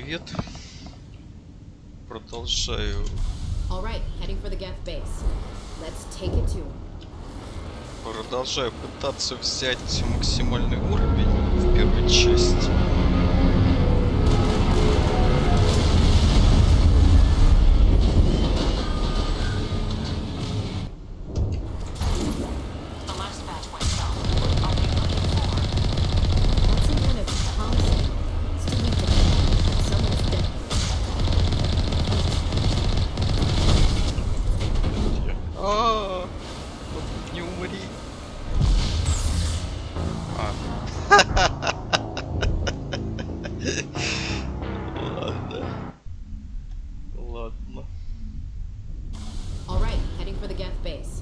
привет. Продолжаю. All right, heading for the Geth base. Let's take it to him. Продолжаю пытаться взять максимальный уровень в первой части. Не умри. Ладно. Ладно. All right, heading for the Geth base.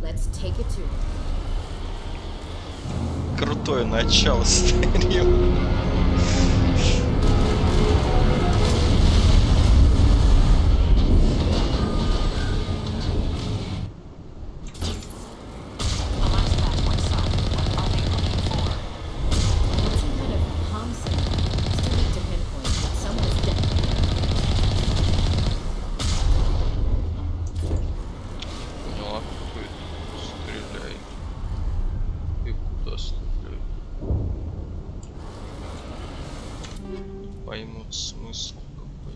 Let's take it to him. Крутое начало стрима. Поймут смысл какой.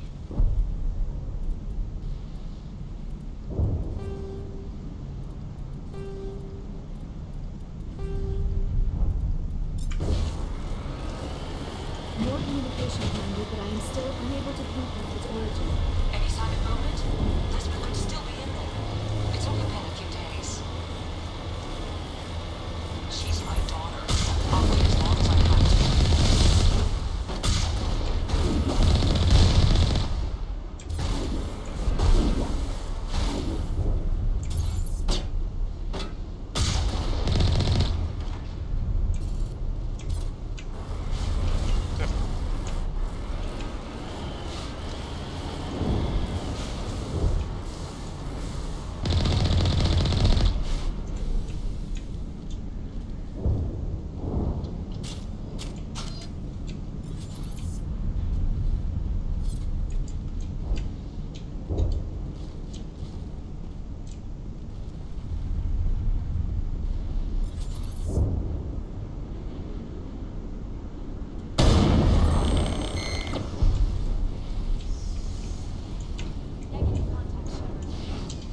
More communication Commander, but I am still unable to pinpoint its origin. Any sign of movement? Lisbeth could still be in there. It's only been a few days. She's my daughter. I'll wait as long as I have to.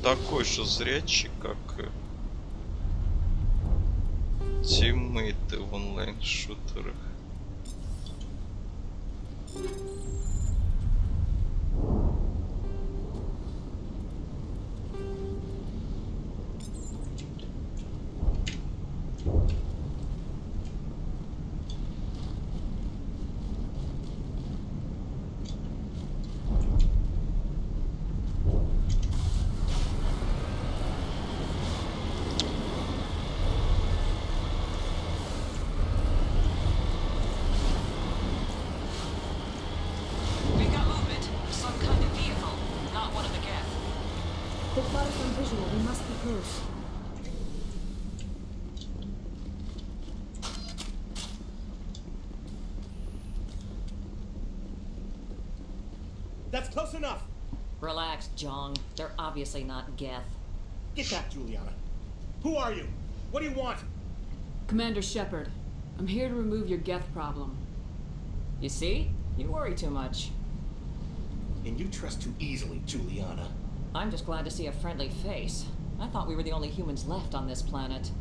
Такой же зрячий, как тиммейты в онлайн-шутерах. We got movement. Some kind of vehicle. Not one of the Geth. The far from visual, we must be close. That's close enough! Relax, Jong. They're obviously not Geth. Get back, Juliana. Who are you? What do you want? Commander Shepard, I'm here to remove your Geth problem. You see? You worry too much. And you trust too easily, Juliana. I'm just glad to see a friendly face. I thought we were the only humans left on this planet.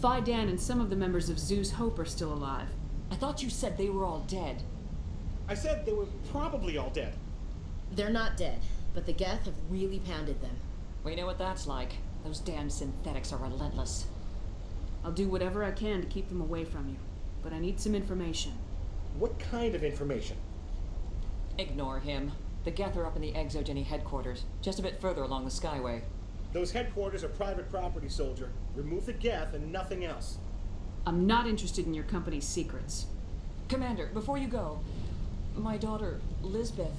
Phi Dan and some of the members of Zeus Hope are still alive. I thought you said they were all dead. I said they were probably all dead. They're not dead, but the Geth have really pounded them. We know what that's like. Those damn synthetics are relentless. I'll do whatever I can to keep them away from you, but I need some information. What kind of information? Ignore him. The Geth are up in the Exogeny headquarters, just a bit further along the Skyway. Those headquarters are private property, soldier. Remove the Geth and nothing else. I'm not interested in your company's secrets. Commander, before you go, my daughter, Lisbeth,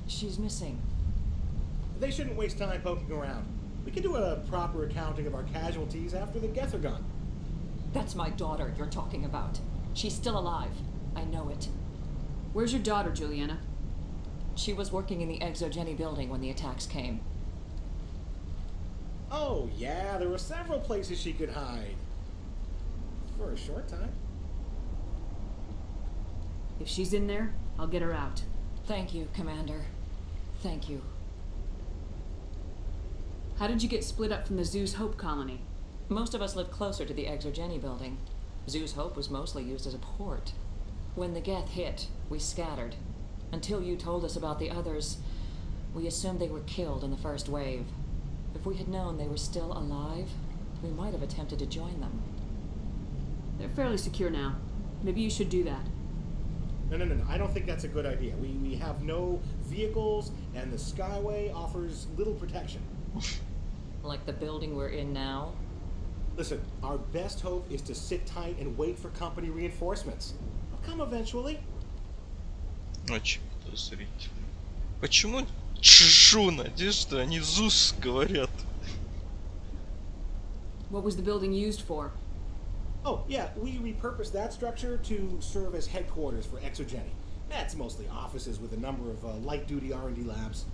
she's missing. They shouldn't waste time poking around. We can do a proper accounting of our casualties after the Geth are gone. That's my daughter you're talking about. She's still alive. I know it. Where's your daughter, Juliana? She was working in the Exogeny building when the attacks came. Oh, yeah, there were several places she could hide. For a short time. If she's in there, I'll get her out. Thank you, Commander. Thank you. How did you get split up from the Zeus Hope colony? Most of us lived closer to the Exogeny building. Zeus Hope was mostly used as a port. When the Geth hit, we scattered. Until you told us about the others, we assumed they were killed in the first wave. If we had known they were still alive, we might have attempted to join them. They're fairly secure now. Maybe you should do that. No. I don't think that's a good idea. We have no vehicles, and the Skyway offers little protection. Like the building we're in now? Listen, our best hope is to sit tight and wait for company reinforcements. They'll come eventually. Очень подозрительно. Почему чужу надежда, они ЗУС говорят? What was the building used for? Oh, yeah, we repurposed that structure to serve as headquarters for Exogeny. That's mostly offices with a number of light-duty R&D labs.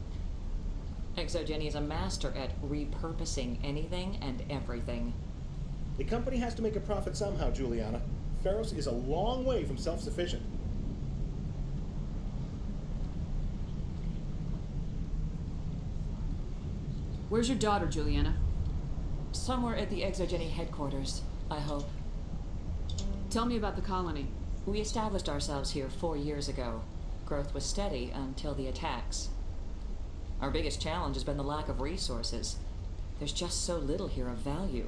Exogeny is a master at repurposing anything and everything. The company has to make a profit somehow, Juliana. Ferros is a long way from self-sufficient. Where's your daughter, Juliana? Somewhere at the Exogeny headquarters, I hope. Tell me about the colony. We established ourselves here 4 years ago. Growth was steady until the attacks. Our biggest challenge has been the lack of resources. There's just so little here of value.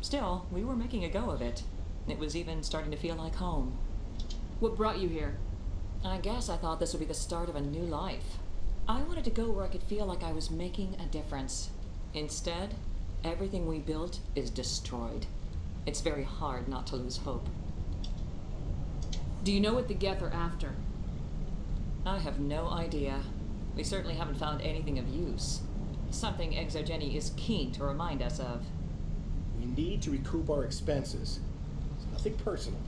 Still, we were making a go of it. It was even starting to feel like home. What brought you here? I guess I thought this would be the start of a new life. I wanted to go where I could feel like I was making a difference. Instead, everything we built is destroyed. It's very hard not to lose hope. Do you know what the Geth are after? I have no idea. We certainly haven't found anything of use. Something Exogeny is keen to remind us of. We need to recoup our expenses. It's nothing personal.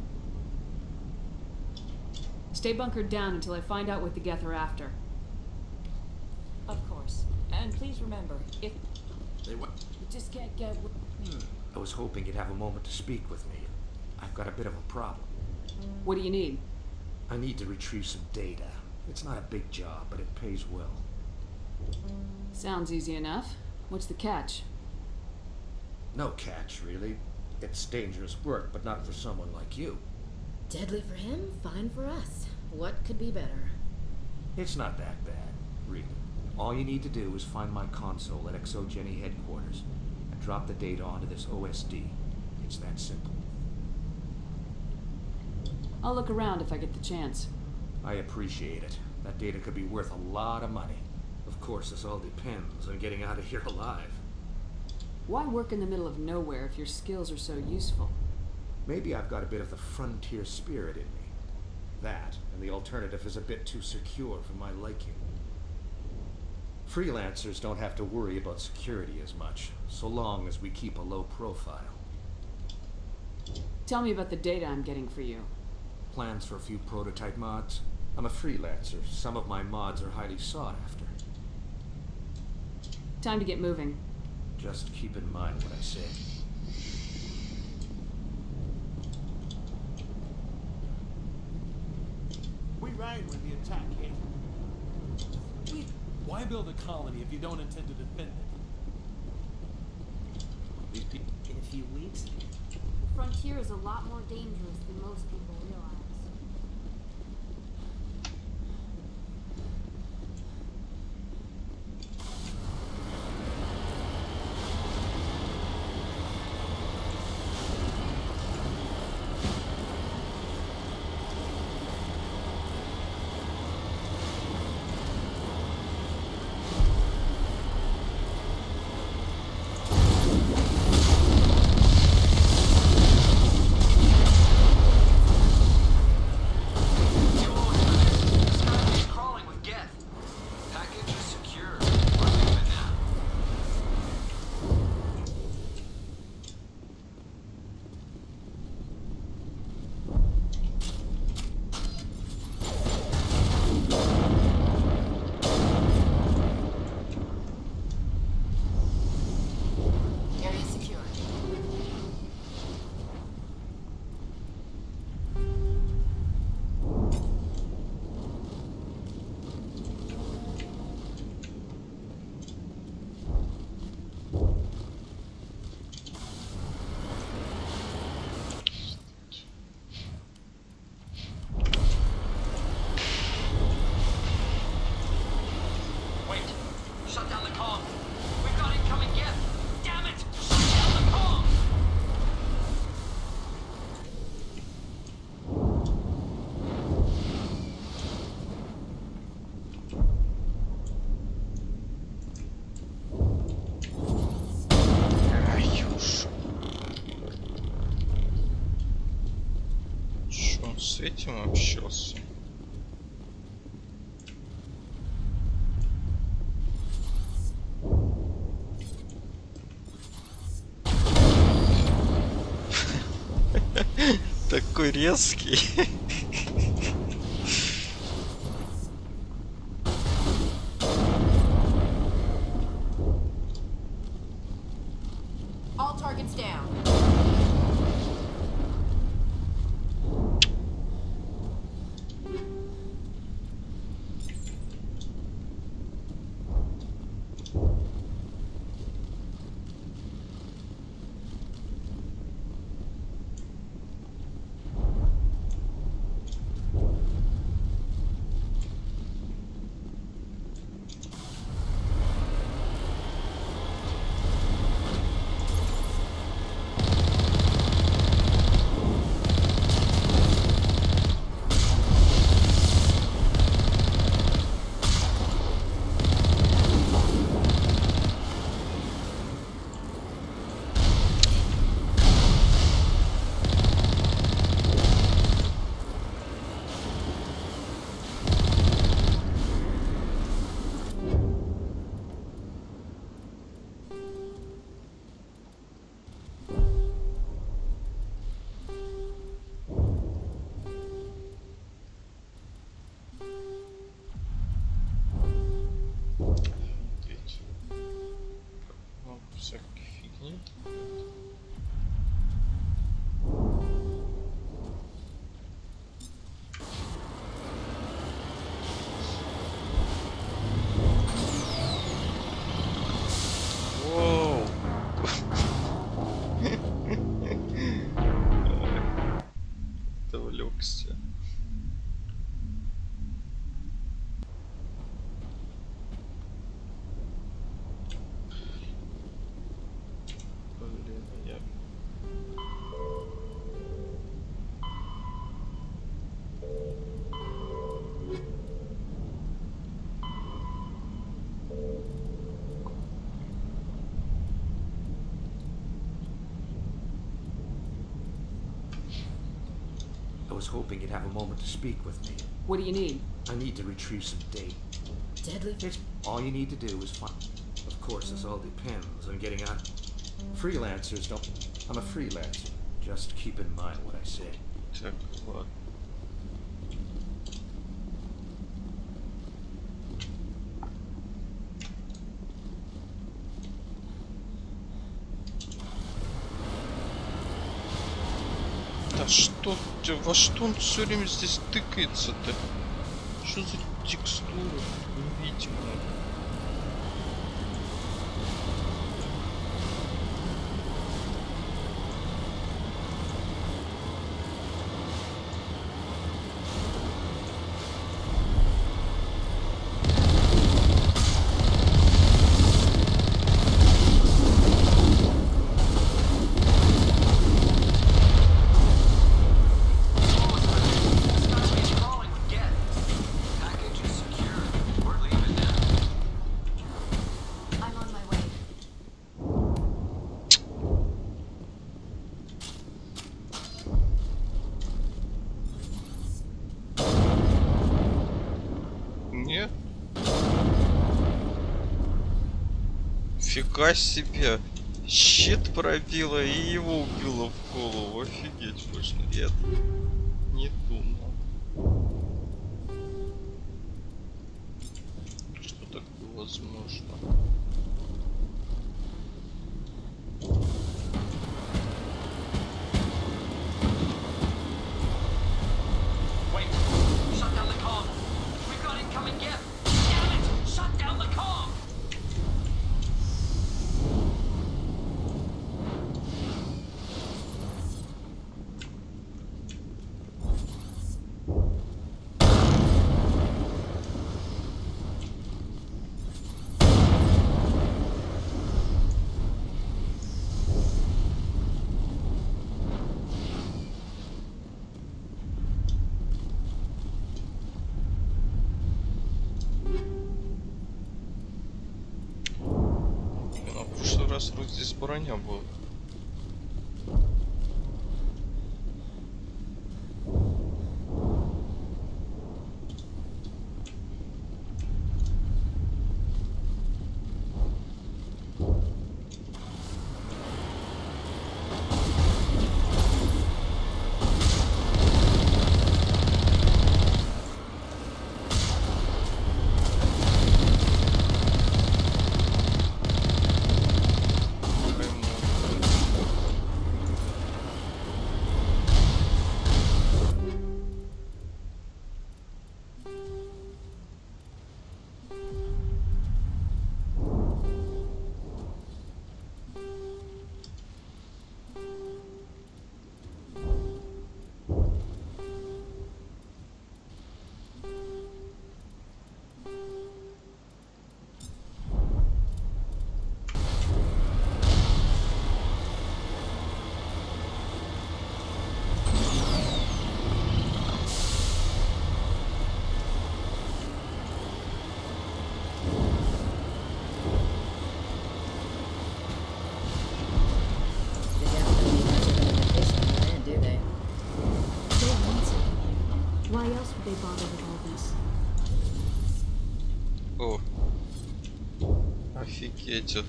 Stay bunkered down until I find out what the Geth are after. Of course. And please remember, if They what? You just can't get... I was hoping you'd have a moment to speak with me. I've got a bit of a problem. What do you need? I need to retrieve some data. It's not a big job, but it pays well. Sounds easy enough. What's the catch? No catch, really. It's dangerous work, but not for someone like you. Deadly for him, fine for us. What could be better? It's not that bad, really. All you need to do is find my console at Exogeny headquarters and drop the data onto this OSD. It's that simple. I'll look around if I get the chance. I appreciate it. That data could be worth a lot of money. Of course, this all depends on getting out of here alive. Why work in the middle of nowhere if your skills are so useful? Maybe I've got a bit of the frontier spirit in me. That, and the alternative is a bit too secure for my liking. Freelancers don't have to worry about security as much, so long as we keep a low profile. Tell me about the data I'm getting for you. Plans for a few prototype mods? I'm a freelancer. Some of my mods are highly sought after. Time to get moving. Just keep in mind what I say. We ran when the attack hit. Why build a colony if you don't intend to defend it? These people. In a few weeks? The frontier is a lot more dangerous than most people realize. Он с этим общался. Такой резкий. All targets down. Всякой фигни. Воу. Отвлекся. Блин, я... I was hoping you'd have a moment to speak with me. What do you need? I need to retrieve some data. Deadly. All you need to do is find... Of course, this all depends on getting out. Freelancers don't... I'm a freelancer. Just keep in mind what I say. Так, ладно. Да что, во что он все время здесь тыкается-то? Что за текстура невидимая? I'm on my way. Не? Фига себе. Щит пробила и его убила в голову. Офигеть можно. Я не думал, что такое возможно. Wait! Shut down the comm! We've got incoming gap! Damn it! Shut down the comm! А в прошлый раз вроде здесь броня была. Why else would they bother with all this? О, офигеть.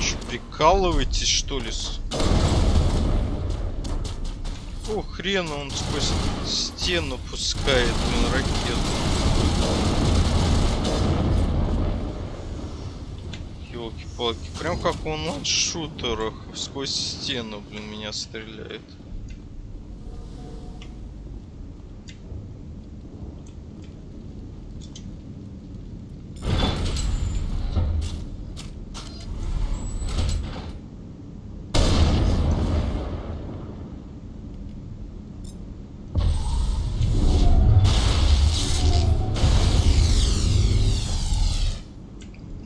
Чё, прикалываетесь, что ли? О, хрена он сквозь стену пускает, блин, ракету. Ёлки-палки, прям как в онлайн-шутерах, сквозь стену, блин, меня стреляет.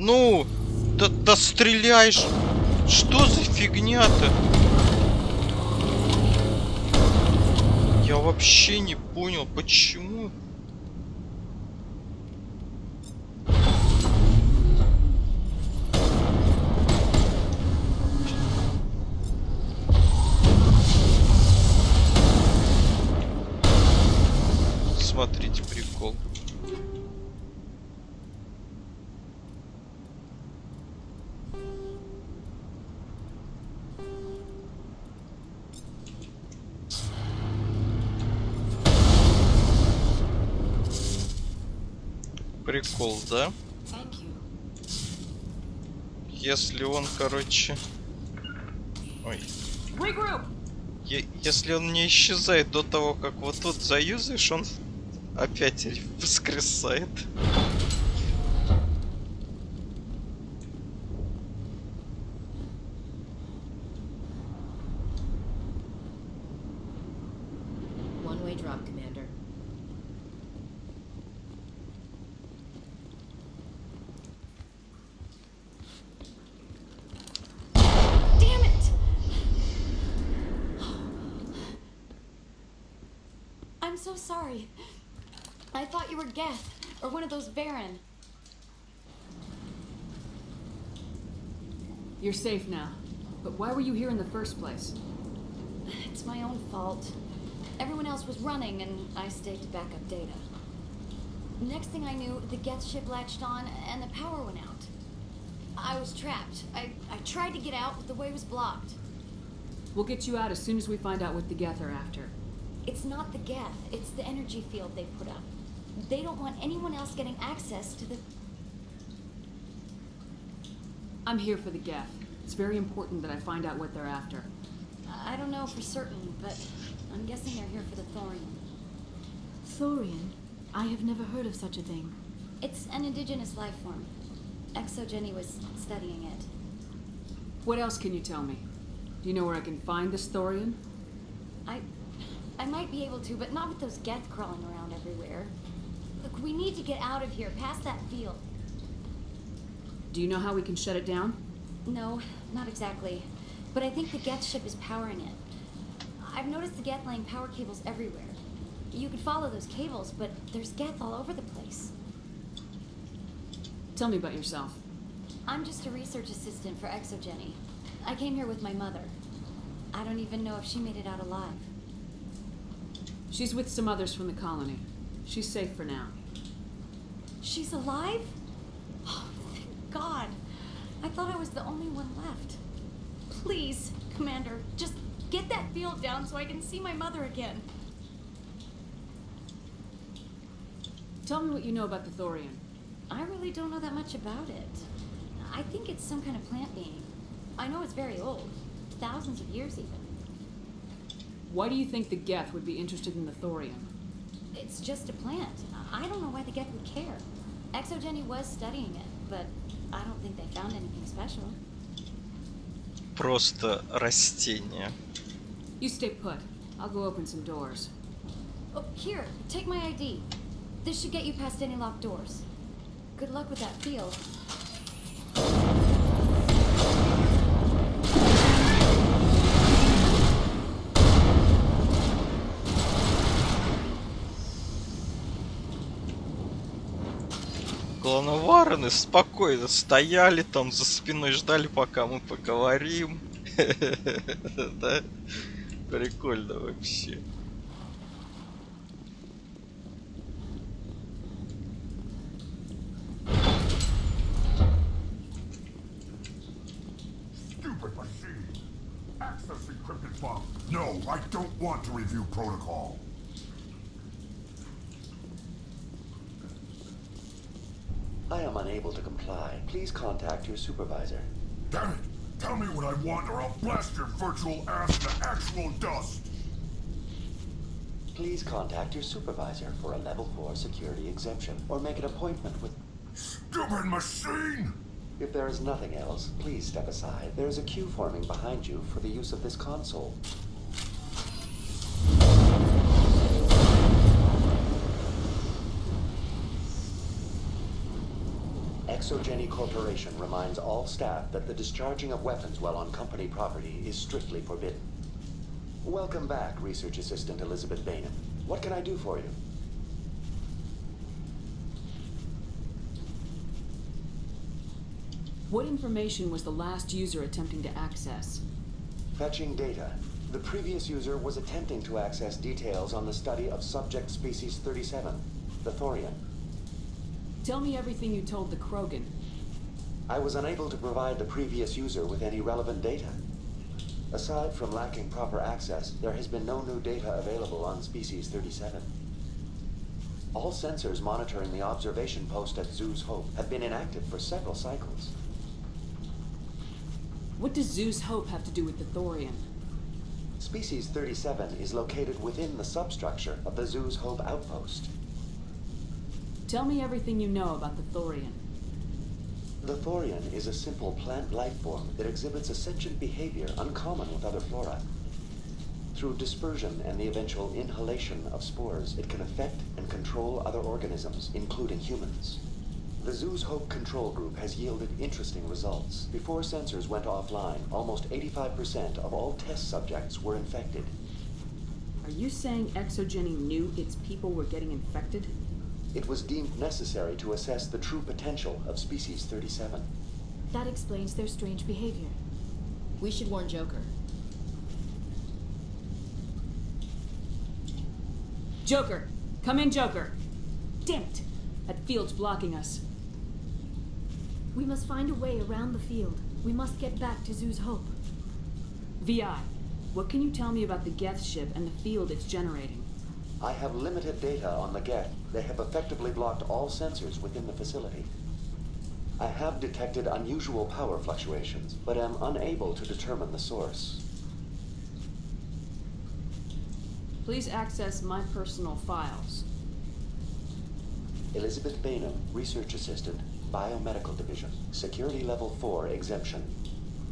Ну, да стреляешь. Что за фигня-то? Я вообще не понял, почему. Смотрите, прикол. Прикол, да? Если он, короче... Ой. Если он не исчезает до того, как вот тут заюзаешь, он опять воскресает. One-way drop, Commander. Damn it! I'm so sorry. I thought you were Geth, or one of those Baron. You're safe now. But why were you here in the first place? It's my own fault. Everyone else was running, and I stayed to back up data. Next thing I knew, the Geth ship latched on, and the power went out. I was trapped. I tried to get out, but the way was blocked. We'll get you out as soon as we find out what the Geth are after. It's not the Geth, it's the energy field they put up. They don't want anyone else getting access to the... I'm here for the Geth. It's very important that I find out what they're after. I don't know for certain, but I'm guessing they're here for the thorium. Thorium? I have never heard of such a thing. It's an indigenous life form. ExoGenny was studying it. What else can you tell me? Do you know where I can find this thorium? I might be able to, but not with those Geth crawling around everywhere. Look, we need to get out of here, past that field. Do you know how we can shut it down? No, not exactly. But I think the Geth ship is powering it. I've noticed the Geth laying power cables everywhere. You could follow those cables, but there's Geth all over the place. Tell me about yourself. I'm just a research assistant for ExoGenny. I came here with my mother. I don't even know if she made it out alive. She's with some others from the colony. She's safe for now. She's alive? Oh, thank God. I thought I was the only one left. Please, Commander, just get that field down so I can see my mother again. Tell me what you know about the thorium. I really don't know that much about it. I think it's some kind of plant being. I know it's very old. Thousands of years even. Why do you think the Geth would be interested in the thorium? It's just a plant. I don't know why the Geth would care. ExoGenny was studying it, but I don't think they found anything special. Просто растение. You stay put. I'll go open some doors. Oh, here, take my ID. This should get you past any locked doors. Good luck with that field. Клановараны спокойно стояли там за спиной, ждали, пока мы поговорим. Да? Прикольно вообще. Stupid machine. Access encrypted file. No, I don't want to review protocol. I am unable to comply. Please contact your supervisor. Damn it! Tell me what I want or I'll blast your virtual ass into actual dust! Please contact your supervisor for a level 4 security exemption or make an appointment with... Stupid machine! If there is nothing else, please step aside. There is a queue forming behind you for the use of this console. Exogeny Corporation reminds all staff that the discharging of weapons while on company property is strictly forbidden. Welcome back, Research Assistant Elizabeth Bainham. What can I do for you? What information was the last user attempting to access? Fetching data. The previous user was attempting to access details on the study of subject species 37, the Thorian. Tell me everything you told the Krogan. I was unable to provide the previous user with any relevant data. Aside from lacking proper access, there has been no new data available on species 37. All sensors monitoring the observation post at Zeus Hope have been inactive for several cycles. What does Zeus Hope have to do with the Thorian? Species 37 is located within the substructure of the Zeus Hope outpost. Tell me everything you know about the Thorian. The Thorian is a simple plant life form that exhibits a sentient behavior uncommon with other flora. Through dispersion and the eventual inhalation of spores, it can affect and control other organisms, including humans. The Zeus Hope control group has yielded interesting results. Before sensors went offline, almost 85% of all test subjects were infected. Are you saying Exogeny knew its people were getting infected? It was deemed necessary to assess the true potential of species 37. That explains their strange behavior. We should warn Joker. Joker! Come in, Joker! Damn it! That field's blocking us. We must find a way around the field. We must get back to Zeus Hope. VI, what can you tell me about the Geth ship and the field it's generating? I have limited data on the Geth. They have effectively blocked all sensors within the facility. I have detected unusual power fluctuations, but am unable to determine the source. Please access my personal files. Elizabeth Bainham, Research Assistant, Biomedical Division, Security Level 4 exemption.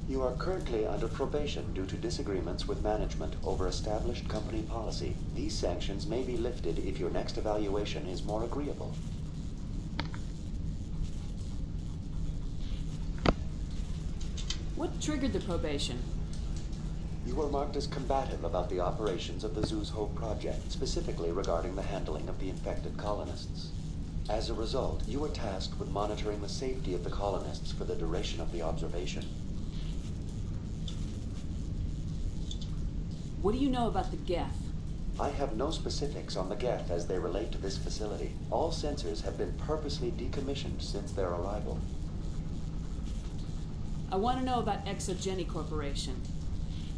You are currently under probation due to disagreements with management over established company policy. These sanctions may be lifted if your next evaluation is more agreeable. What triggered the probation? You were marked as combative about the operations of the Zeus Hope project, specifically regarding the handling of the infected colonists. As a result, you were tasked with monitoring the safety of the colonists for the duration of the observation. What do you know about the Geth? I have no specifics on the Geth as they relate to this facility. All sensors have been purposely decommissioned since their arrival. I want to know about Exogeny Corporation.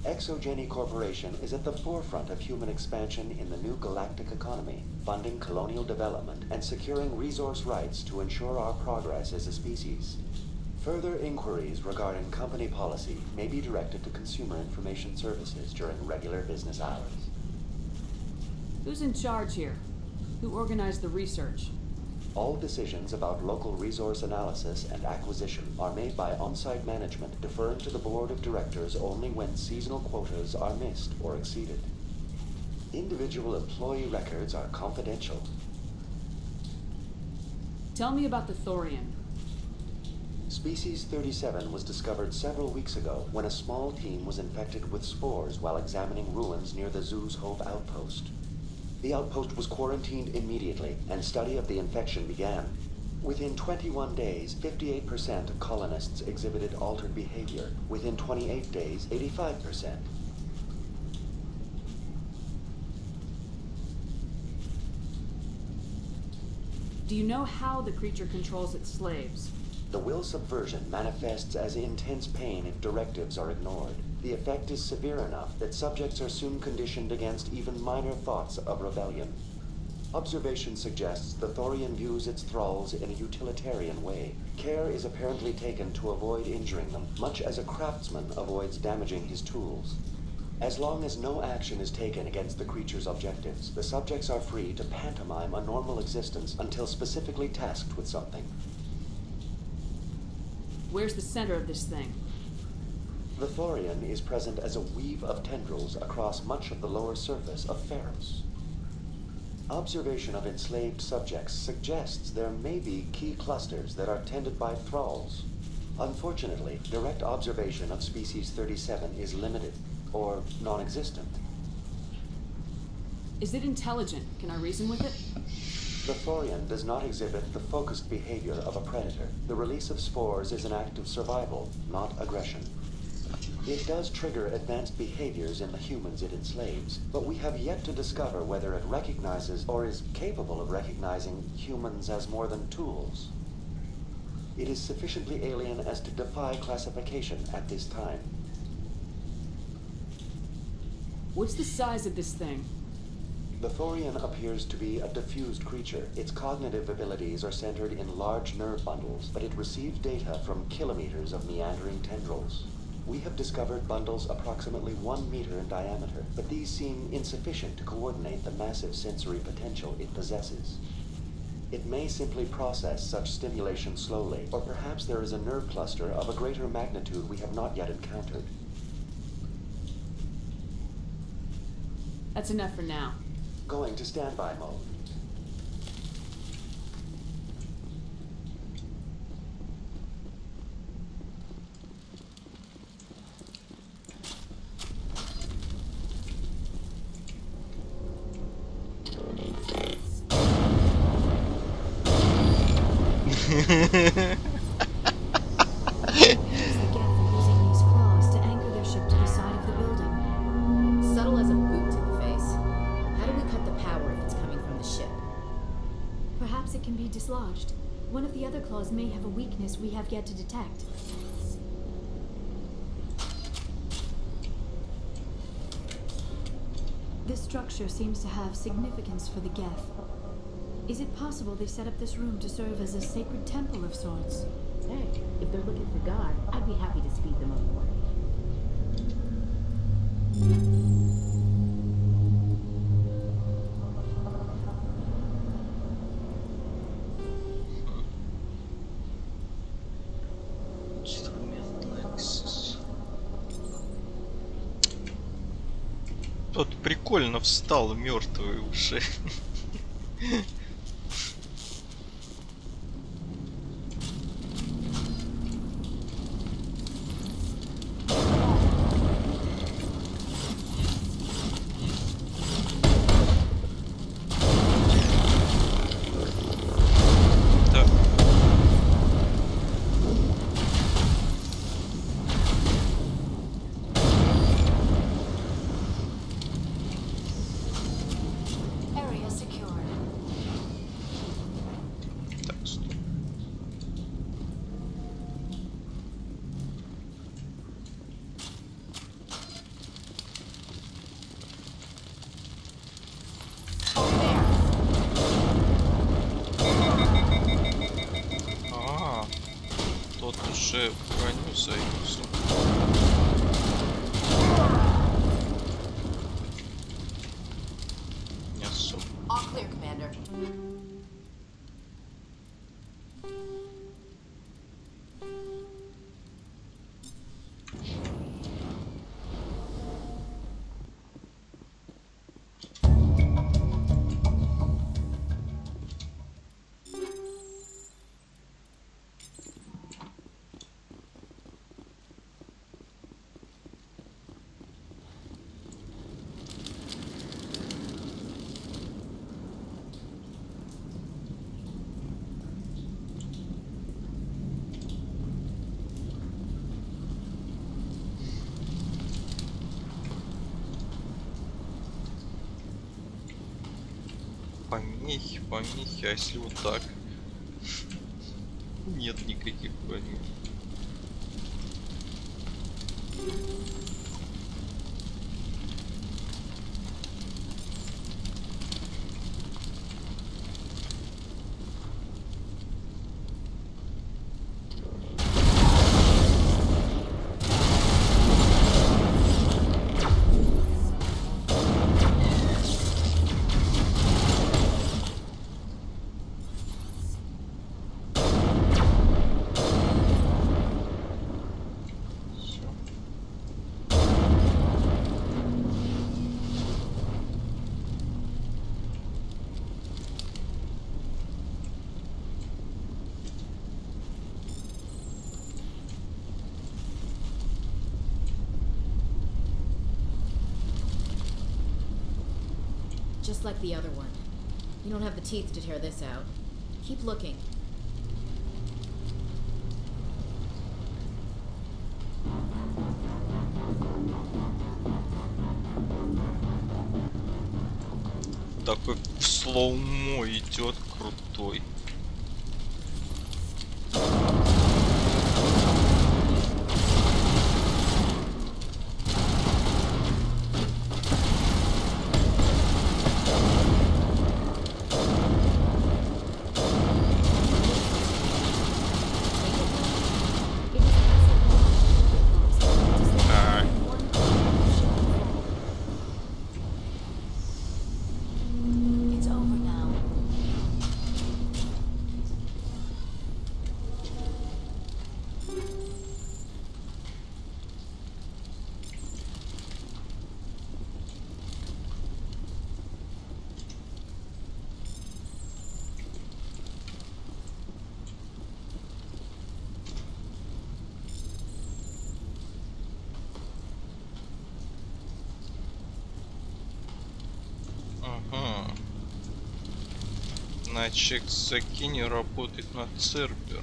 Exogeny Corporation is at the forefront of human expansion in the new galactic economy, funding colonial development and securing resource rights to ensure our progress as a species. Further inquiries regarding company policy may be directed to Consumer Information Services during regular business hours. Who's in charge here? Who organized the research? All decisions about local resource analysis and acquisition are made by on-site management, deferring to the board of directors only when seasonal quotas are missed or exceeded. Individual employee records are confidential. Tell me about the Thorian. Species 37 was discovered several weeks ago when a small team was infected with spores while examining ruins near the Zeus Hope outpost. The outpost was quarantined immediately, and study of the infection began. Within 21 days, 58% of colonists exhibited altered behavior. Within 28 days, 85%. Do you know how the creature controls its slaves? The will subversion manifests as intense pain if directives are ignored. The effect is severe enough that subjects are soon conditioned against even minor thoughts of rebellion. Observation suggests the Thorian views its thralls in a utilitarian way. Care is apparently taken to avoid injuring them, much as a craftsman avoids damaging his tools. As long as no action is taken against the creature's objectives, the subjects are free to pantomime a normal existence until specifically tasked with something. Where's the center of this thing? The Thorian is present as a weave of tendrils across much of the lower surface of Pharos. Observation of enslaved subjects suggests there may be key clusters that are tended by thralls. Unfortunately, direct observation of species 37 is limited, or non-existent. Is it intelligent? Can I reason with it? The Thorian does not exhibit the focused behavior of a predator. The release of spores is an act of survival, not aggression. It does trigger advanced behaviors in the humans it enslaves, but we have yet to discover whether it recognizes or is capable of recognizing humans as more than tools. It is sufficiently alien as to defy classification at this time. What's the size of this thing? The Thorian appears to be a diffused creature. Its cognitive abilities are centered in large nerve bundles, but it receives data from kilometers of meandering tendrils. We have discovered bundles approximately 1 meter in diameter, but these seem insufficient to coordinate the massive sensory potential it possesses. It may simply process such stimulation slowly, or perhaps there is a nerve cluster of a greater magnitude we have not yet encountered. That's enough for now. Going to standby mode. Using these claws to anchor their ship to the side of the building. Subtle as a boot to the face. How do we cut the power if it's coming from the ship? Perhaps it can be dislodged. One of the other claws may have a weakness we have yet to detect. This structure seems to have significance for the Geth. Is it possible they set up this room to serve as a sacred temple of sorts? Hey, if they're looking for God, I'd be happy to speed them along. Тот прикольно встал, мертвый уже. Да. Area secured. Так, стоп. А, тот уже в броню заюзал. Не особо. All clear, Commander. помехи, а если вот так? Нет никаких помех. Just like the other one. You don't have the teeth to tear this out. Keep looking. Такой в слоумо идет крутой. It's over now. Ага. Значит, закинь работает на Цербер.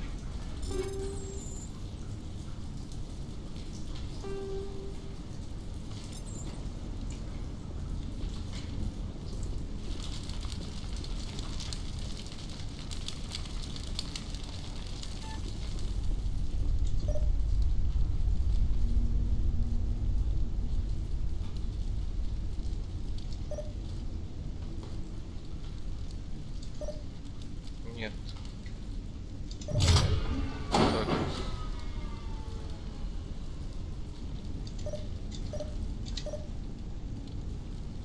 Нет. Так.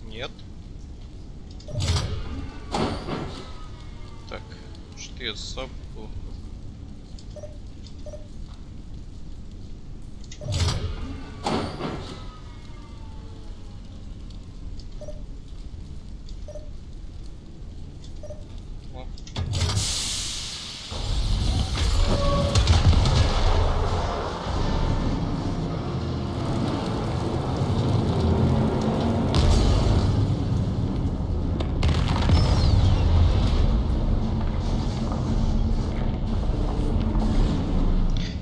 Нет. Так, что я забыл? О.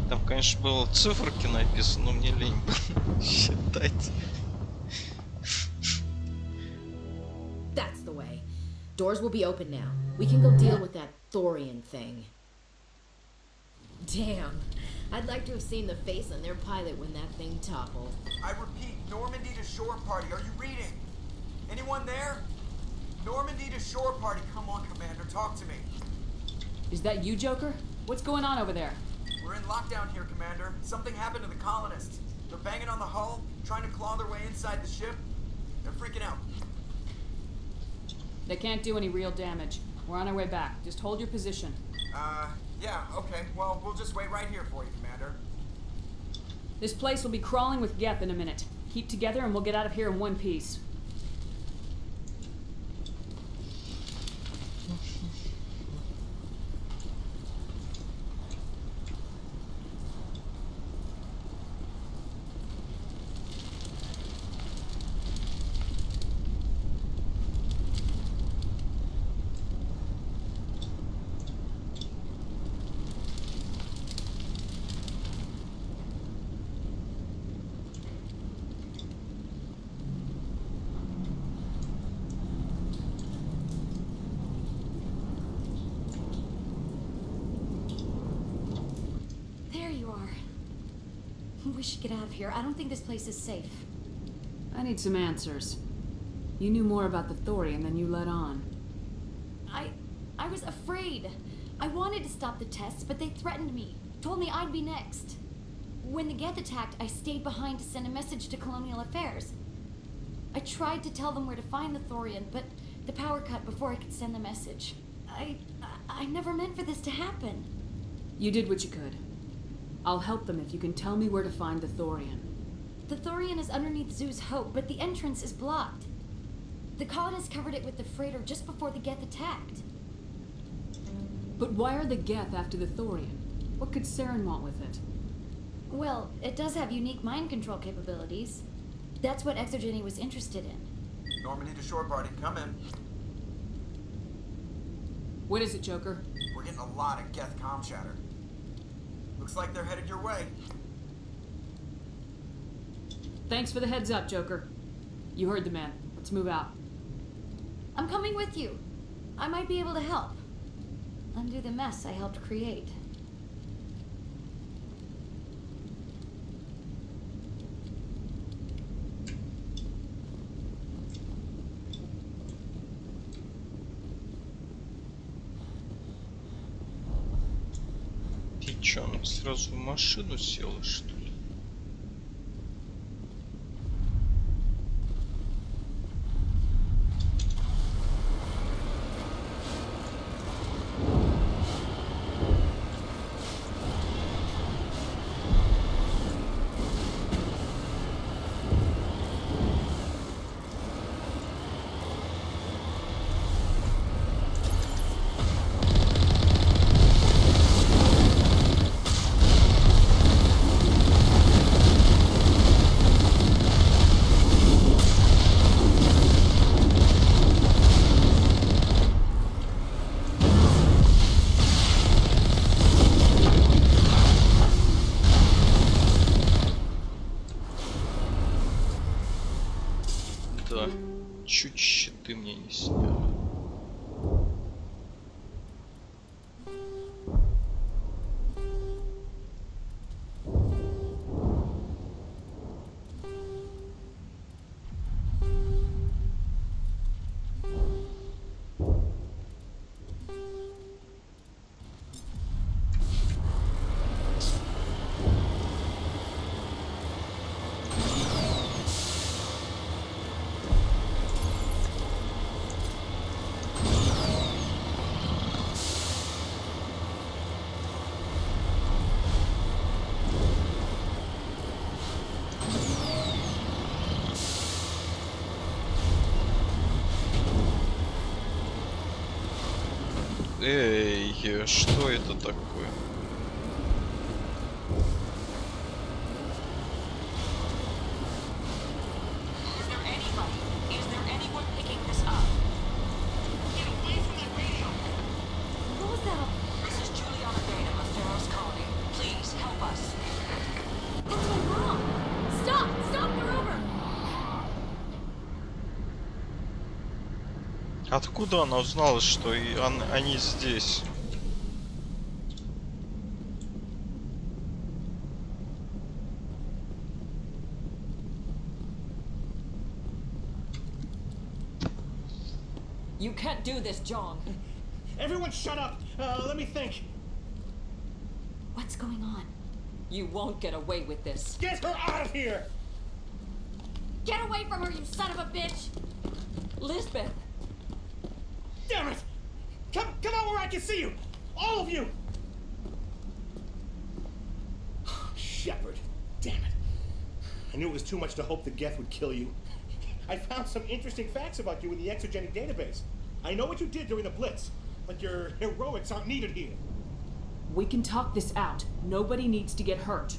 Там, конечно, было циферки написано, но мне лень было считать. That's the way. Doors will be open now. We can go deal with that Thorian thing. Damn. I'd like to have seen the face on their pilot when that thing toppled. I repeat, Normandy to shore party. Are you reading? Anyone there? Normandy to shore party. Come on, Commander. Talk to me. Is that you, Joker? What's going on over there? We're in lockdown here, Commander. Something happened to the colonists. They're banging on the hull, trying to claw their way inside the ship. They're freaking out. They can't do any real damage. We're on our way back. Just hold your position. Yeah, okay. Well, we'll just wait right here for you, Commander. This place will be crawling with Geth in a minute. Keep together and we'll get out of here in one piece. we should get out of here. I don't think this place is safe. I need some answers. You knew more about the Thorian than you let on. I was afraid. I wanted to stop the tests, but they threatened me. Told me I'd be next. When the Geth attacked, I stayed behind to send a message to Colonial Affairs. I tried to tell them where to find the Thorian, but the power cut before I could send the message. I never meant for this to happen. You did what you could. I'll help them if you can tell me where to find the Thorian. The Thorian is underneath Zoo's Hope, but the entrance is blocked. The colonists covered it with the freighter just before the Geth attacked. But why are the Geth after the Thorian? What could Saren want with it? Well, it does have unique mind control capabilities. That's what Exogeny was interested in. Normandy to shore party, come in. What is it, Joker? We're getting a lot of Geth comm chatter. Looks like they're headed your way. Thanks for the heads up, Joker. You heard the man. Let's move out. I'm coming with you. I might be able to help. Undo the mess I helped create. Ты чё, она сразу в машину села, что ли? Да, чуть щиты мне не сняли. Эй, что это такое? Is there anybody? Is there anyone picking this up? Get away from that radio! What was that? This is Juliana Beta of Pharaoh's colony. Please help us. What's going wrong? Stop! Stop! They're over! Откуда она узнала, что они здесь? You can't do this, John. Everyone shut up! Let me think. What's going on? You won't get away with this. Get her out of here! Get away from her, you son of a bitch! Lisbeth! Damn it! Come out where I can see you! All of you! Shepard. Damn it. I knew it was too much to hope the Geth would kill you. I found some interesting facts about you in the Exogeny database. I know what you did during the Blitz, but your heroics aren't needed here. We can talk this out. Nobody needs to get hurt.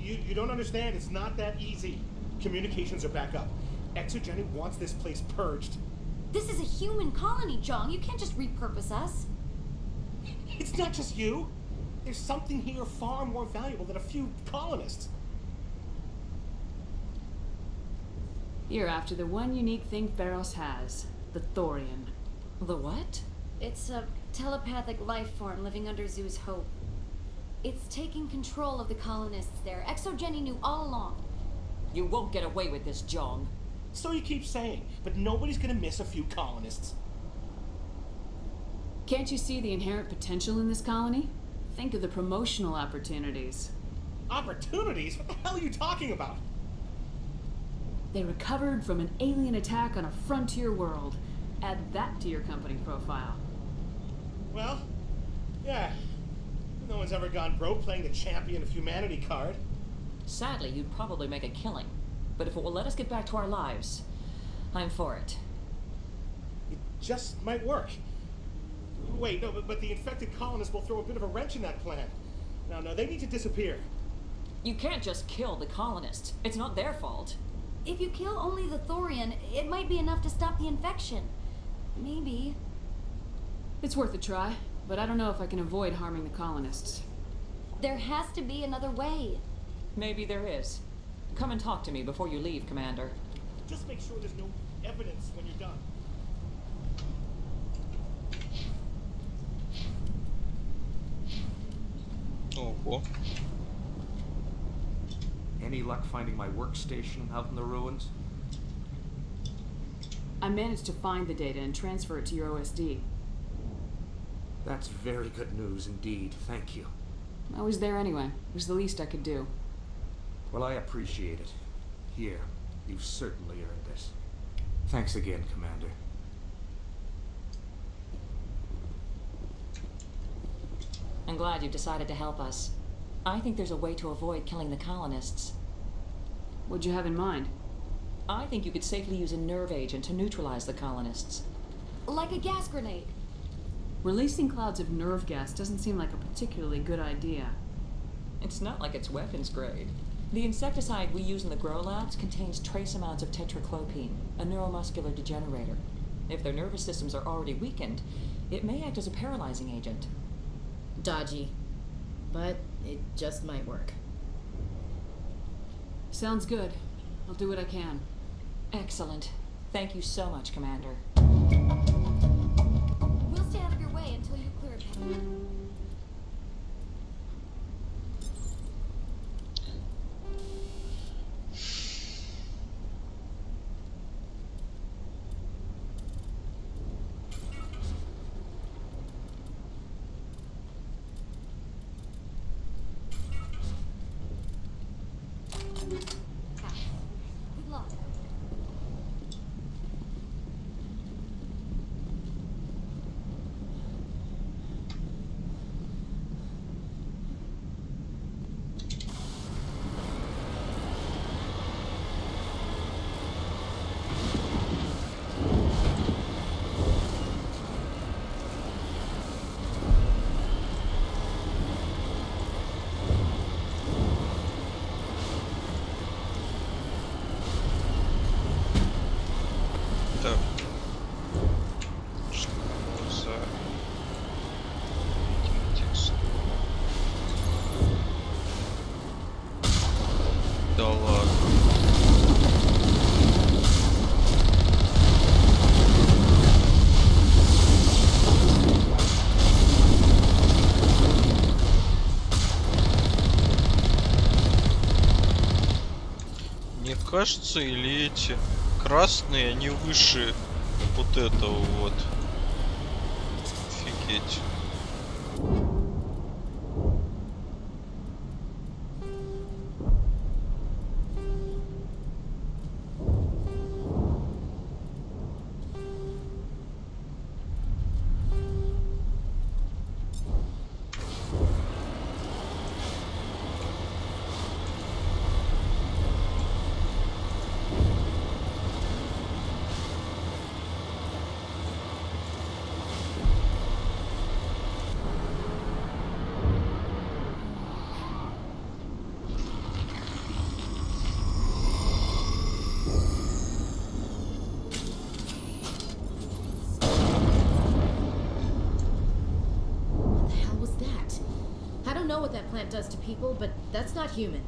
You don't understand. It's not that easy. Communications are back up. Exogeny wants this place purged. This is a human colony, John. You can't just repurpose us. It's not just you. There's something here far more valuable than a few colonists. You're after the one unique thing Pharos has, the Thorian. The what? It's a telepathic life form living under Zoo's Hope. It's taking control of the colonists there. Exogeny knew all along. You won't get away with this, John. So you keep saying, but nobody's gonna miss a few colonists. Can't you see the inherent potential in this colony? Think of the promotional opportunities. Opportunities? What the hell are you talking about? They recovered from an alien attack on a frontier world. Add that to your company profile. Well, yeah. No one's ever gone broke playing the champion of humanity card. Sadly, you'd probably make a killing. But if it will let us get back to our lives, I'm for it. It just might work. Wait, no, but the infected colonists will throw a bit of a wrench in that plan. No, they need to disappear. You can't just kill the colonists. It's not their fault. If you kill only the Thorian, it might be enough to stop the infection. Maybe. It's worth a try, but I don't know if I can avoid harming the colonists. There has to be another way. Maybe there is. Come and talk to me before you leave, Commander. Just make sure there's no evidence when you're done. Ого. Any luck finding my workstation out in the ruins? I managed to find the data and transfer it to your OSD. That's very good news indeed. Thank you. I was there anyway. It was the least I could do. Well, I appreciate it. Here, you've certainly earned this. Thanks again, Commander. I'm glad you've decided to help us. I think there's a way to avoid killing the colonists. What'd you have in mind? I think you could safely use a nerve agent to neutralize the colonists. Like a gas grenade. Releasing clouds of nerve gas doesn't seem like a particularly good idea. It's not like it's weapons grade. The insecticide we use in the grow labs contains trace amounts of tetraclopine, a neuromuscular degenerator. If their nervous systems are already weakened, it may act as a paralyzing agent. Dodgy. But it just might work. Sounds good. I'll do what I can. Excellent. Thank you so much, Commander. We'll stay out of your way until you clear a path. Good luck. Так. Что за текст? Да ладно. Мне кажется, или эти красные, они выше вот этого вот. Офигеть. What the hell was that? I don't know what that plant does to people, but that's not human.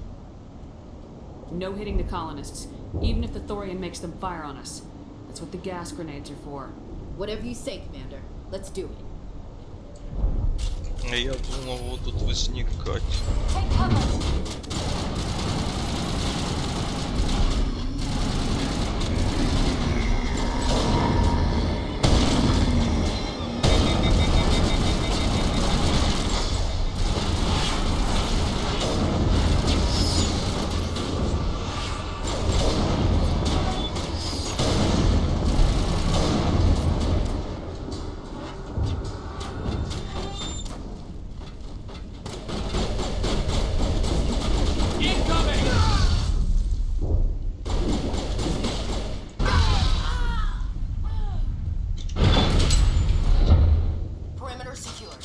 No hitting the colonists, even if the Thorian makes them fire on us. That's what the gas grenades are for. Whatever you say, Commander. Let's do it. А я думал, вот тут возникать. Take cover. Perimeter secured.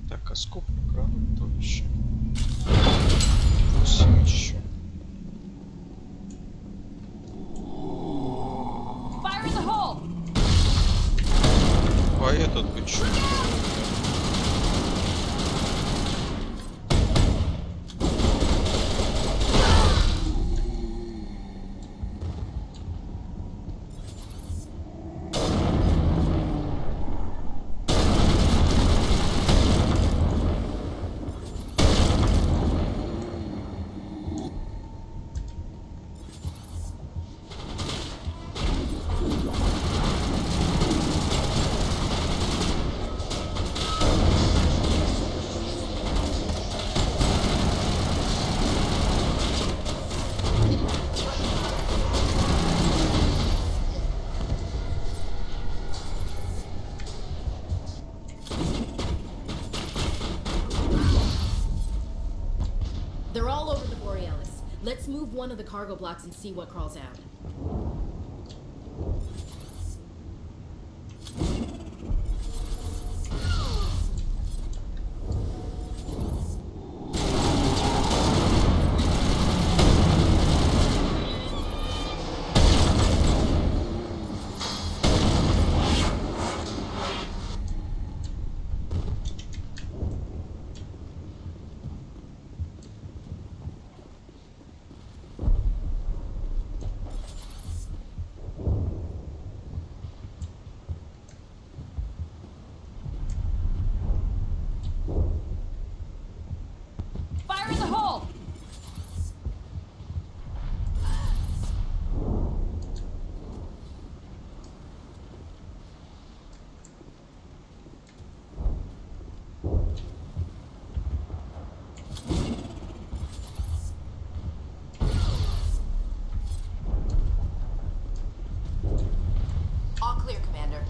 Так, а сколько гранат вообще? 8 еще. Fire in the hole. А этот вы чё? They're all over the Borealis. Let's move one of the cargo blocks and see what crawls out. Fire in the hole. All clear, Commander.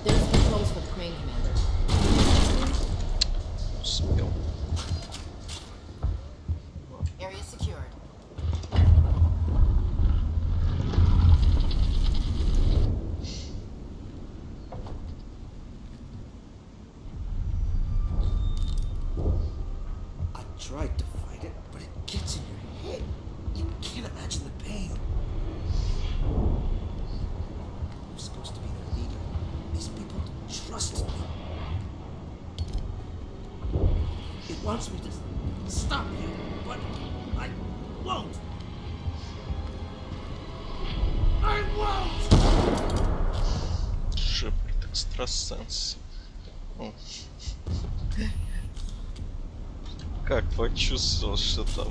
There's controls for the crane, Commander. Успел. Area secured. I tried to fight it, but it gets in your head. You can't imagine the pain. I'm supposed to be their leader. These people trust me. It wants me to stop you, but I won't. I won't! Шепард экстрасенс. О. Как почувствовал, что там?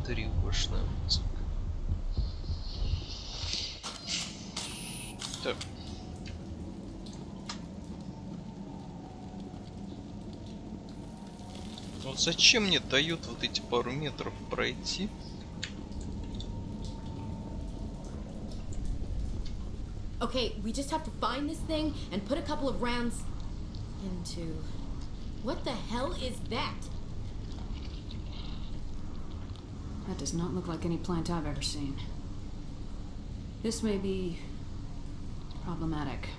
Тревожная музыка. Так. Вот зачем мне дают вот эти пару метров пройти? Okay, we just have to find this thing and put a couple of rounds into... What the hell is that? That does not look like any plant I've ever seen. This may be problematic.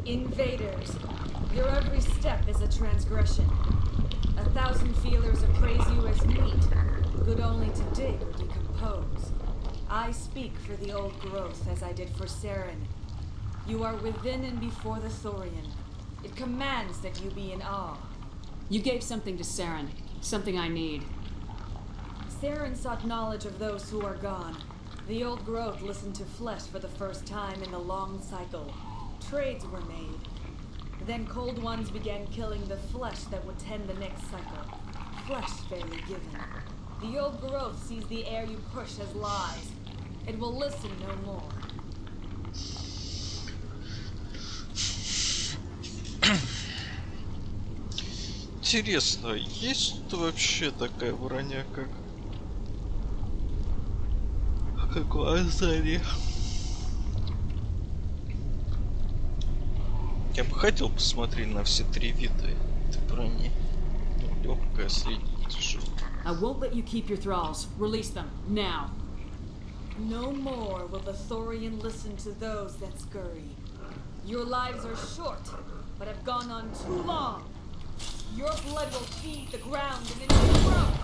Invaders, your every step is a transgression. 1,000 feelers appraise you as meat, good only to dig or decompose. I speak for the old growth as I did for Saren. You are within and before the Thorian. It commands that you be in awe. You gave something to Saren, something I need. Saren sought knowledge of those who are gone. The old growth listened to flesh for the first time in the long cycle. Trades were made. Then cold ones began killing the flesh that would tend the next cycle. Flesh fairly given. The old growth sees the air you push as lies. It will listen no more. Интересно, есть тут вообще такая броня, как в Азаре? Я бы хотел посмотреть на все три вида этой брони. Легкая, средняя, тяжелая. I won't let you keep your thralls. Release them, now. No more will the Thorian listen to those that scurry. Your lives are short, but have gone on too long. Your blood will feed the ground and into the growth.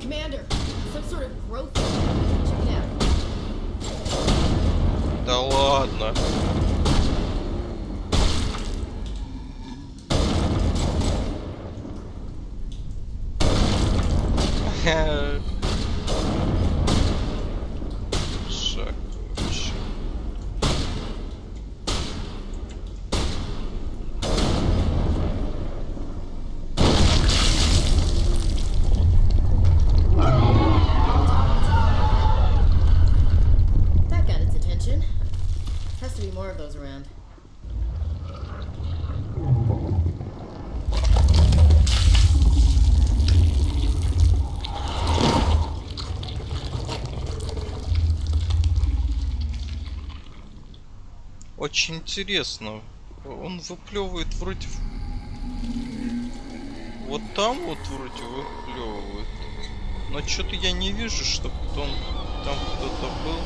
Commander, some sort of growth. Check it out. Да ладно. Шаг вообще. That got its attention. Has to be more of those around. Очень интересно. Он выплевывает вроде... Вот там вот вроде выплевывает. Но что-то я не вижу, чтобы он там кто-то был.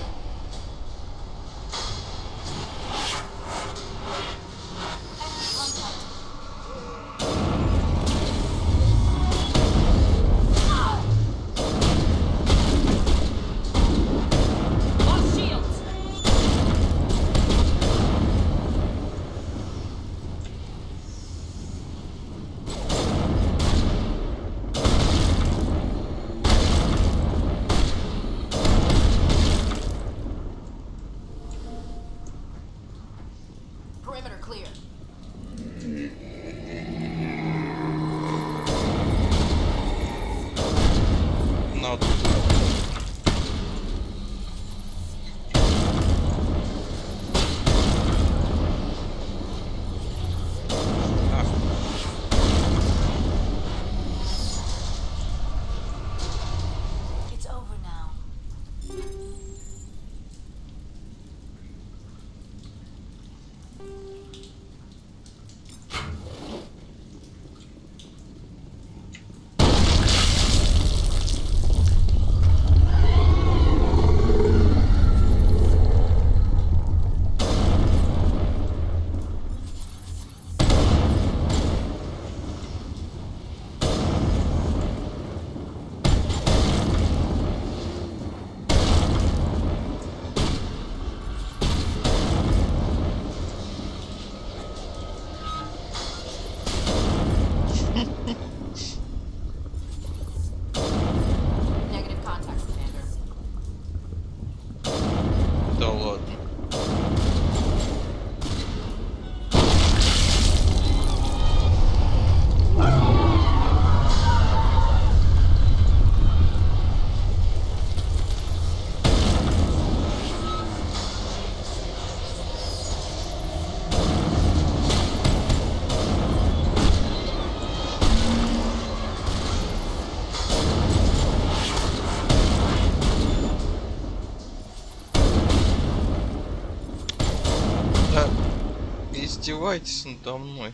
Издевайтесь надо мной.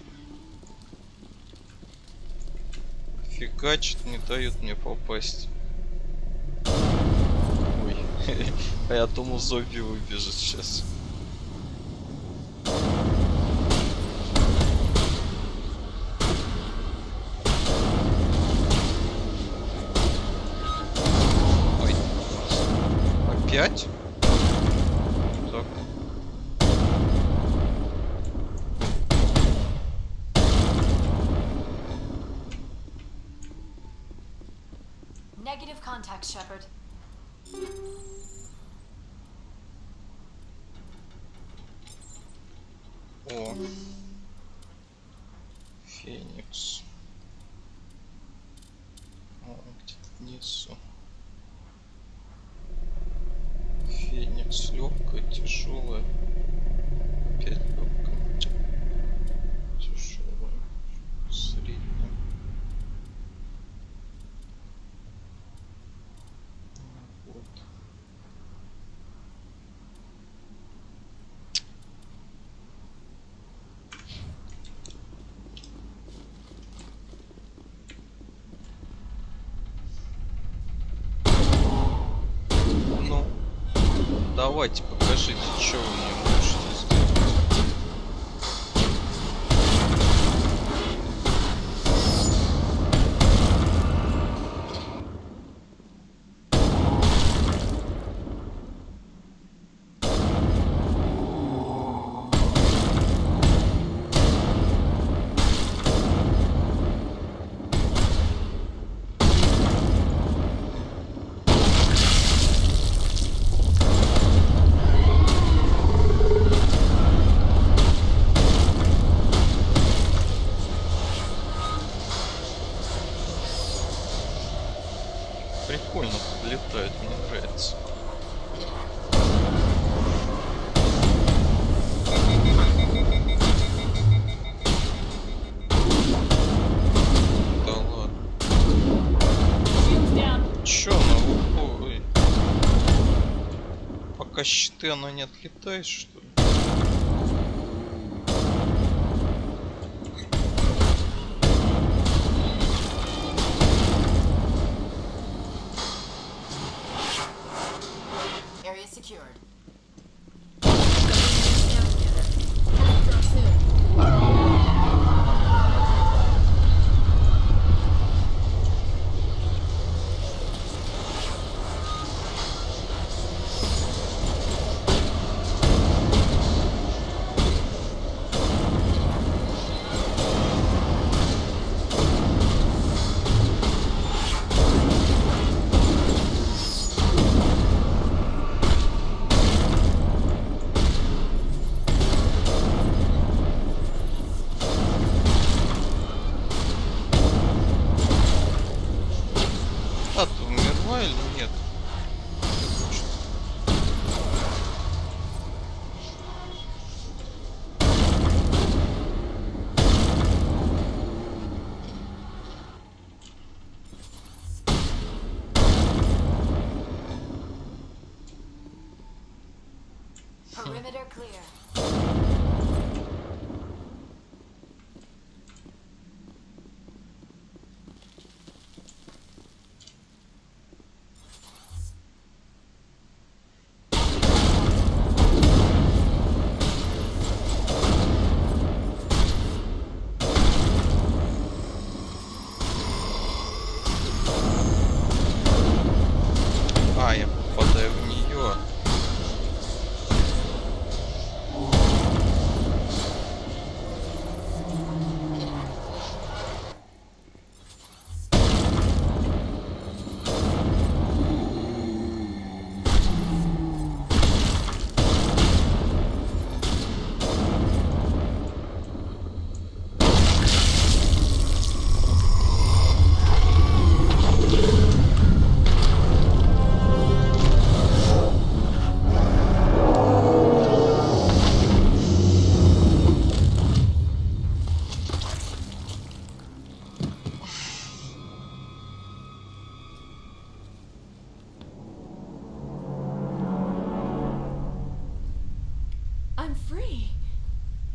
Фигачит, не дают мне попасть. Ой. А я думал, зомби выбежит сейчас. Ой. Опять? Так. Negative contact, Shepard. О. Феникс. О, где-то внизу. Феникс легкая, тяжелая. Опять легкая. Тяжелая. Средняя. Вот. Ну, давайте покажите, что вы мне можете сделать. Прикольно летает, мне нравится. Да ладно. Чё она уходит? Пока щиты она не отлетает, что ли? Area secured. Drop soon. А, ты умерла или нет? Perimeter clear. А, я попадаю в нее.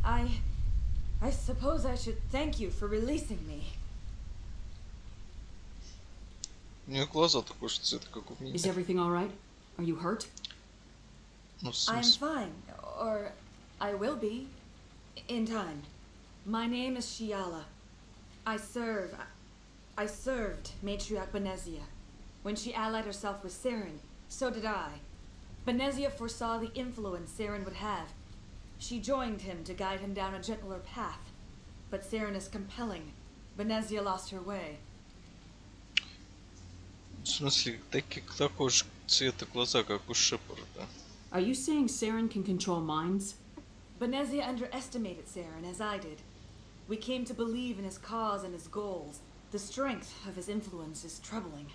I suppose I should thank you for releasing me. У нее глаза такого же цвета, как у меня. Is everything all right? Are you hurt? Ну, в I'm смысле? fine, or I will be, in time. My name is Shiala. I served Matriarch Benezia. When she allied herself with Saren, so did I. Benezia foresaw the influence Saren would have. She joined him to guide him down a gentler path. But Saren is compelling. Benezia lost her way. В смысле, такого же цвета глаза, как у Шепарда. Are you saying Saren can control minds? Benezia underestimated Saren, as I did. We came to believe in his cause and his goals. The strength of his influence is troubling.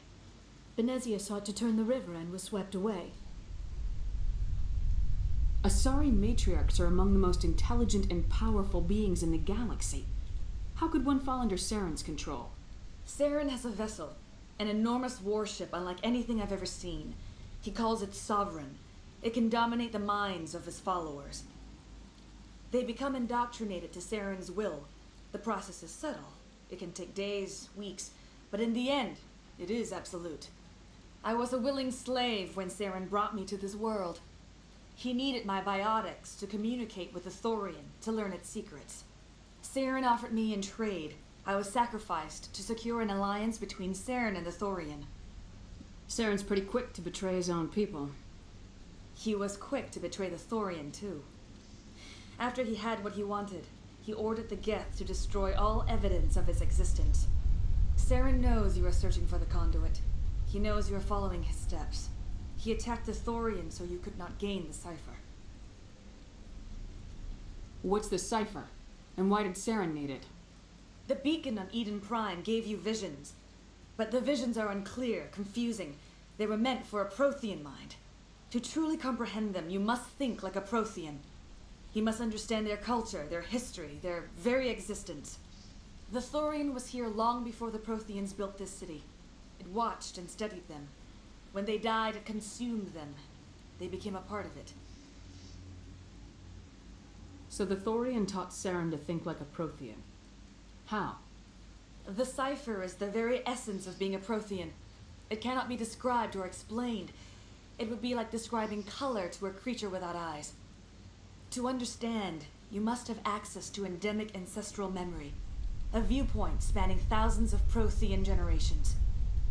Benezia sought to turn the river and was swept away. Asari matriarchs are among the most intelligent and powerful beings in the galaxy. How could one fall under Saren's control? Saren has a vessel, an enormous warship unlike anything I've ever seen. He calls it Sovereign. It can dominate the minds of his followers. They become indoctrinated to Saren's will. The process is subtle. It can take days, weeks, but in the end, it is absolute. I was a willing slave when Saren brought me to this world. He needed my biotics to communicate with the Thorian, to learn its secrets. Saren offered me in trade. I was sacrificed to secure an alliance between Saren and the Thorian. Saren's pretty quick to betray his own people. He was quick to betray the Thorian, too. After he had what he wanted, he ordered the Geth to destroy all evidence of its existence. Saren knows you are searching for the conduit. He knows you are following his steps. He attacked the Thorian so you could not gain the cipher. What's the cipher? And why did Saren need it? The beacon on Eden Prime gave you visions. But the visions are unclear, confusing. They were meant for a Prothean mind. To truly comprehend them, you must think like a Prothean. You must understand their culture, their history, their very existence. The Thorian was here long before the Protheans built this city. It watched and studied them. When they died, it consumed them. They became a part of it. So the Thorian taught Saren to think like a Prothean. How? The cipher is the very essence of being a Prothean. It cannot be described or explained. It would be like describing color to a creature without eyes. To understand, you must have access to endemic ancestral memory, a viewpoint spanning thousands of Prothean generations.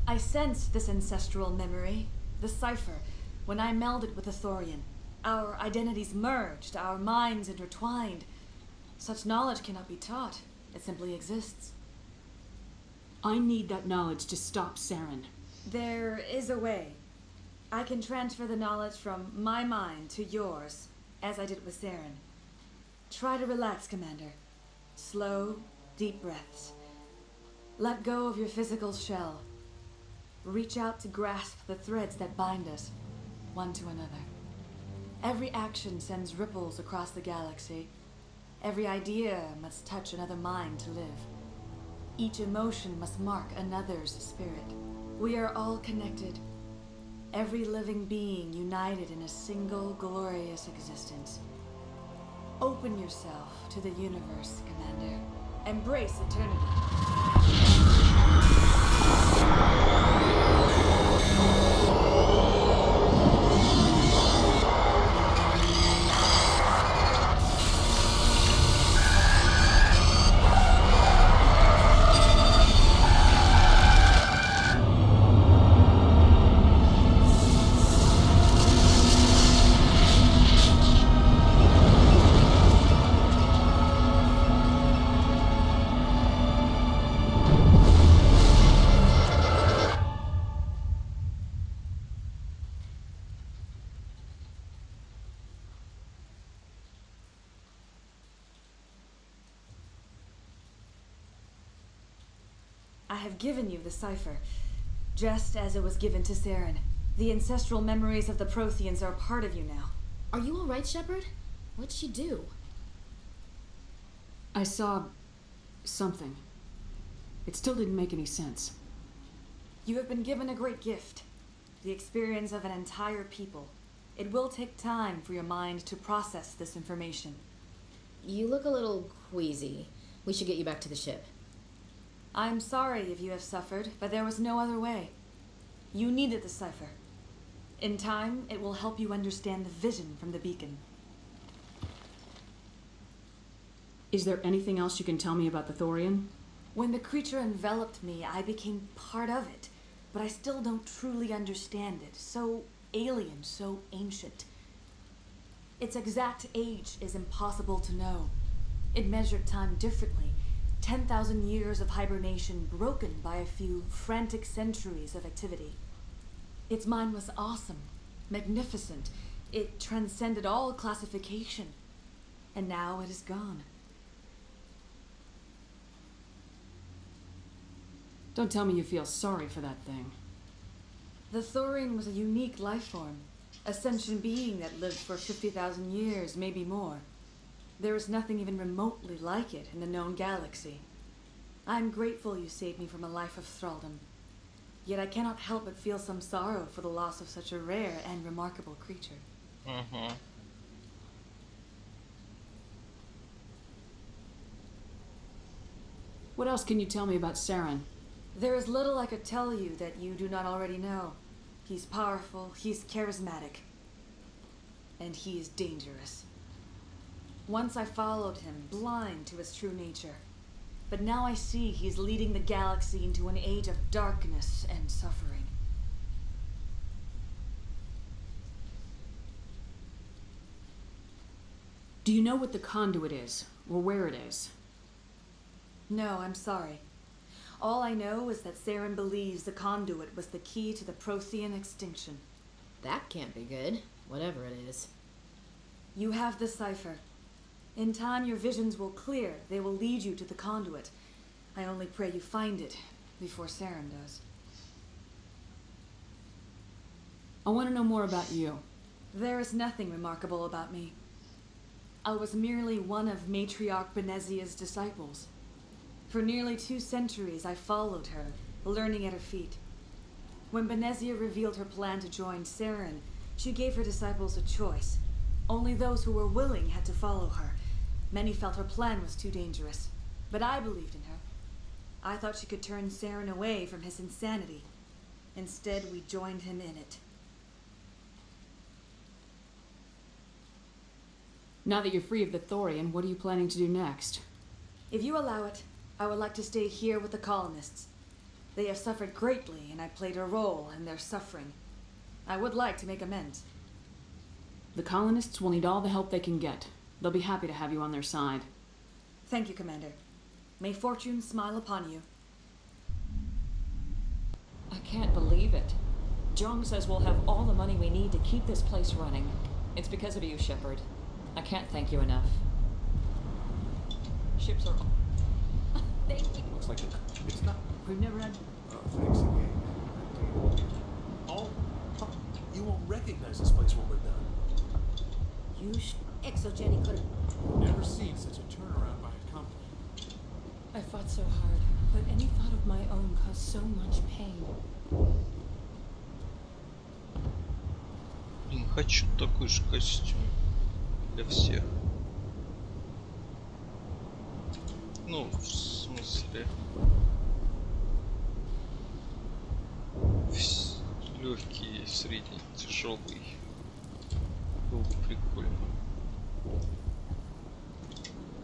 I sensed this ancestral memory, the cipher, when I melded with the Thorian. Our identities merged, our minds intertwined. Such knowledge cannot be taught. It simply exists. I need that knowledge to stop Saren. There is a way. I can transfer the knowledge from my mind to yours, as I did with Saren. Try to relax, Commander. Slow, deep breaths. Let go of your physical shell. Reach out to grasp the threads that bind us, one to another. Every action sends ripples across the galaxy. Every idea must touch another mind to live. Each emotion must mark another's spirit. We are all connected. Every living being united in a single glorious existence. Open yourself to the universe, Commander. Embrace eternity. I have given you the cipher, just as it was given to Saren. The ancestral memories of the Protheans are part of you now. Are you alright, Shepard? What'd she do? I saw something. It still didn't make any sense. You have been given a great gift, the experience of an entire people. It will take time for your mind to process this information. You look a little queasy. We should get you back to the ship. I'm sorry if you have suffered, but there was no other way. You needed the cipher. In time, it will help you understand the vision from the beacon. Is there anything else you can tell me about the Thorian? When the creature enveloped me, I became part of it, but I still don't truly understand it. So alien, so ancient. Its exact age is impossible to know. It measured time differently. 10,000 years of hibernation broken by a few frantic centuries of activity. Its mind was awesome, magnificent. It transcended all classification. And now it is gone. Don't tell me you feel sorry for that thing. The Thorian was a unique life form. A sentient being that lived for 50,000 years, maybe more. There is nothing even remotely like it in the known galaxy. I'm grateful you saved me from a life of thraldom. Yet I cannot help but feel some sorrow for the loss of such a rare and remarkable creature. Mm-hmm. What else can you tell me about Saren? There is little I could tell you that you do not already know. He's powerful, he's charismatic, and he is dangerous. Once I followed him, blind to his true nature. But now I see he's leading the galaxy into an age of darkness and suffering. Do you know what the conduit is, or where it is? No, I'm sorry. All I know is that Saren believes the conduit was the key to the Prothean extinction. That can't be good, whatever it is. You have the cipher. In time, your visions will clear. They will lead you to the conduit. I only pray you find it before Saren does. I want to know more about you. There is nothing remarkable about me. I was merely one of Matriarch Benezia's disciples. For nearly 2 centuries, I followed her, learning at her feet. When Benezia revealed her plan to join Saren, she gave her disciples a choice. Only those who were willing had to follow her. Many felt her plan was too dangerous, but I believed in her. I thought she could turn Saren away from his insanity. Instead, we joined him in it. Now that you're free of the Thorian, what are you planning to do next? If you allow it, I would like to stay here with the colonists. They have suffered greatly, and I played a role in their suffering. I would like to make amends. The colonists will need all the help they can get. They'll be happy to have you on their side. Thank you, Commander. May fortune smile upon you. I can't believe it. Jong says we'll have all the money we need to keep this place running. It's because of you, Shepard. I can't thank you enough. Ships are... Thank you. Looks like it's not. We've never had... Oh, thanks again. Oh, you won't recognize this place when we're done. Exogeny could have... Never seen such a turnaround by a company. I fought so hard, but any thought of my own caused so much pain. Блин, хочу такой же костюм для всех. Ну, в смысле... Легкий, средний, тяжелый. Было бы прикольно.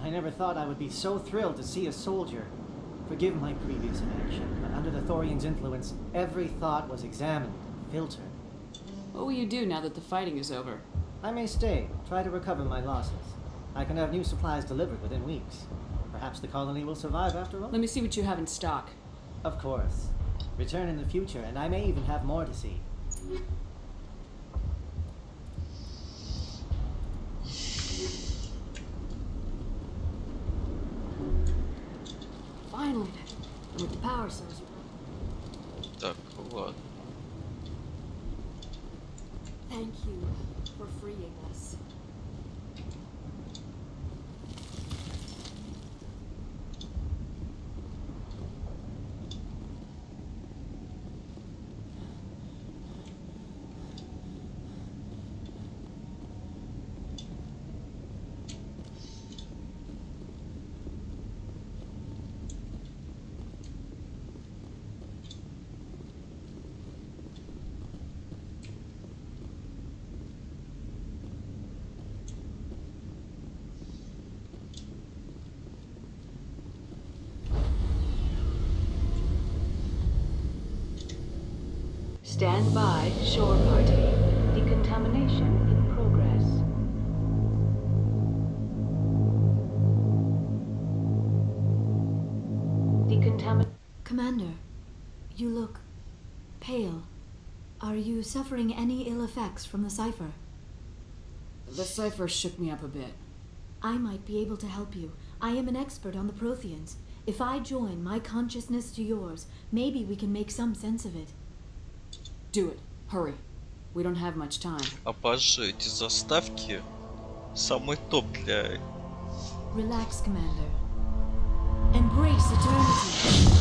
I never thought I would be so thrilled to see a soldier. Forgive my previous inaction, but under the Thorian's influence, every thought was examined, filtered. What will you do now that the fighting is over? I may stay, try to recover my losses. I can have new supplies delivered within weeks. Perhaps the colony will survive after all. Let me see what you have in stock. Of course. Return in the future, and I may even have more to see. Finally, with the power source. Так, ладно. Thank you for freeing us. Stand by, shore party. Decontamination in progress. Commander, you look pale. Are you suffering any ill effects from the cipher? The cipher shook me up a bit. I might be able to help you. I am an expert on the Protheans. If I join my consciousness to yours, maybe we can make some sense of it. Do it. Hurry. We don't have much time. Обожаю эти заставки. Самый топ для... Relax, Commander. Embrace eternity.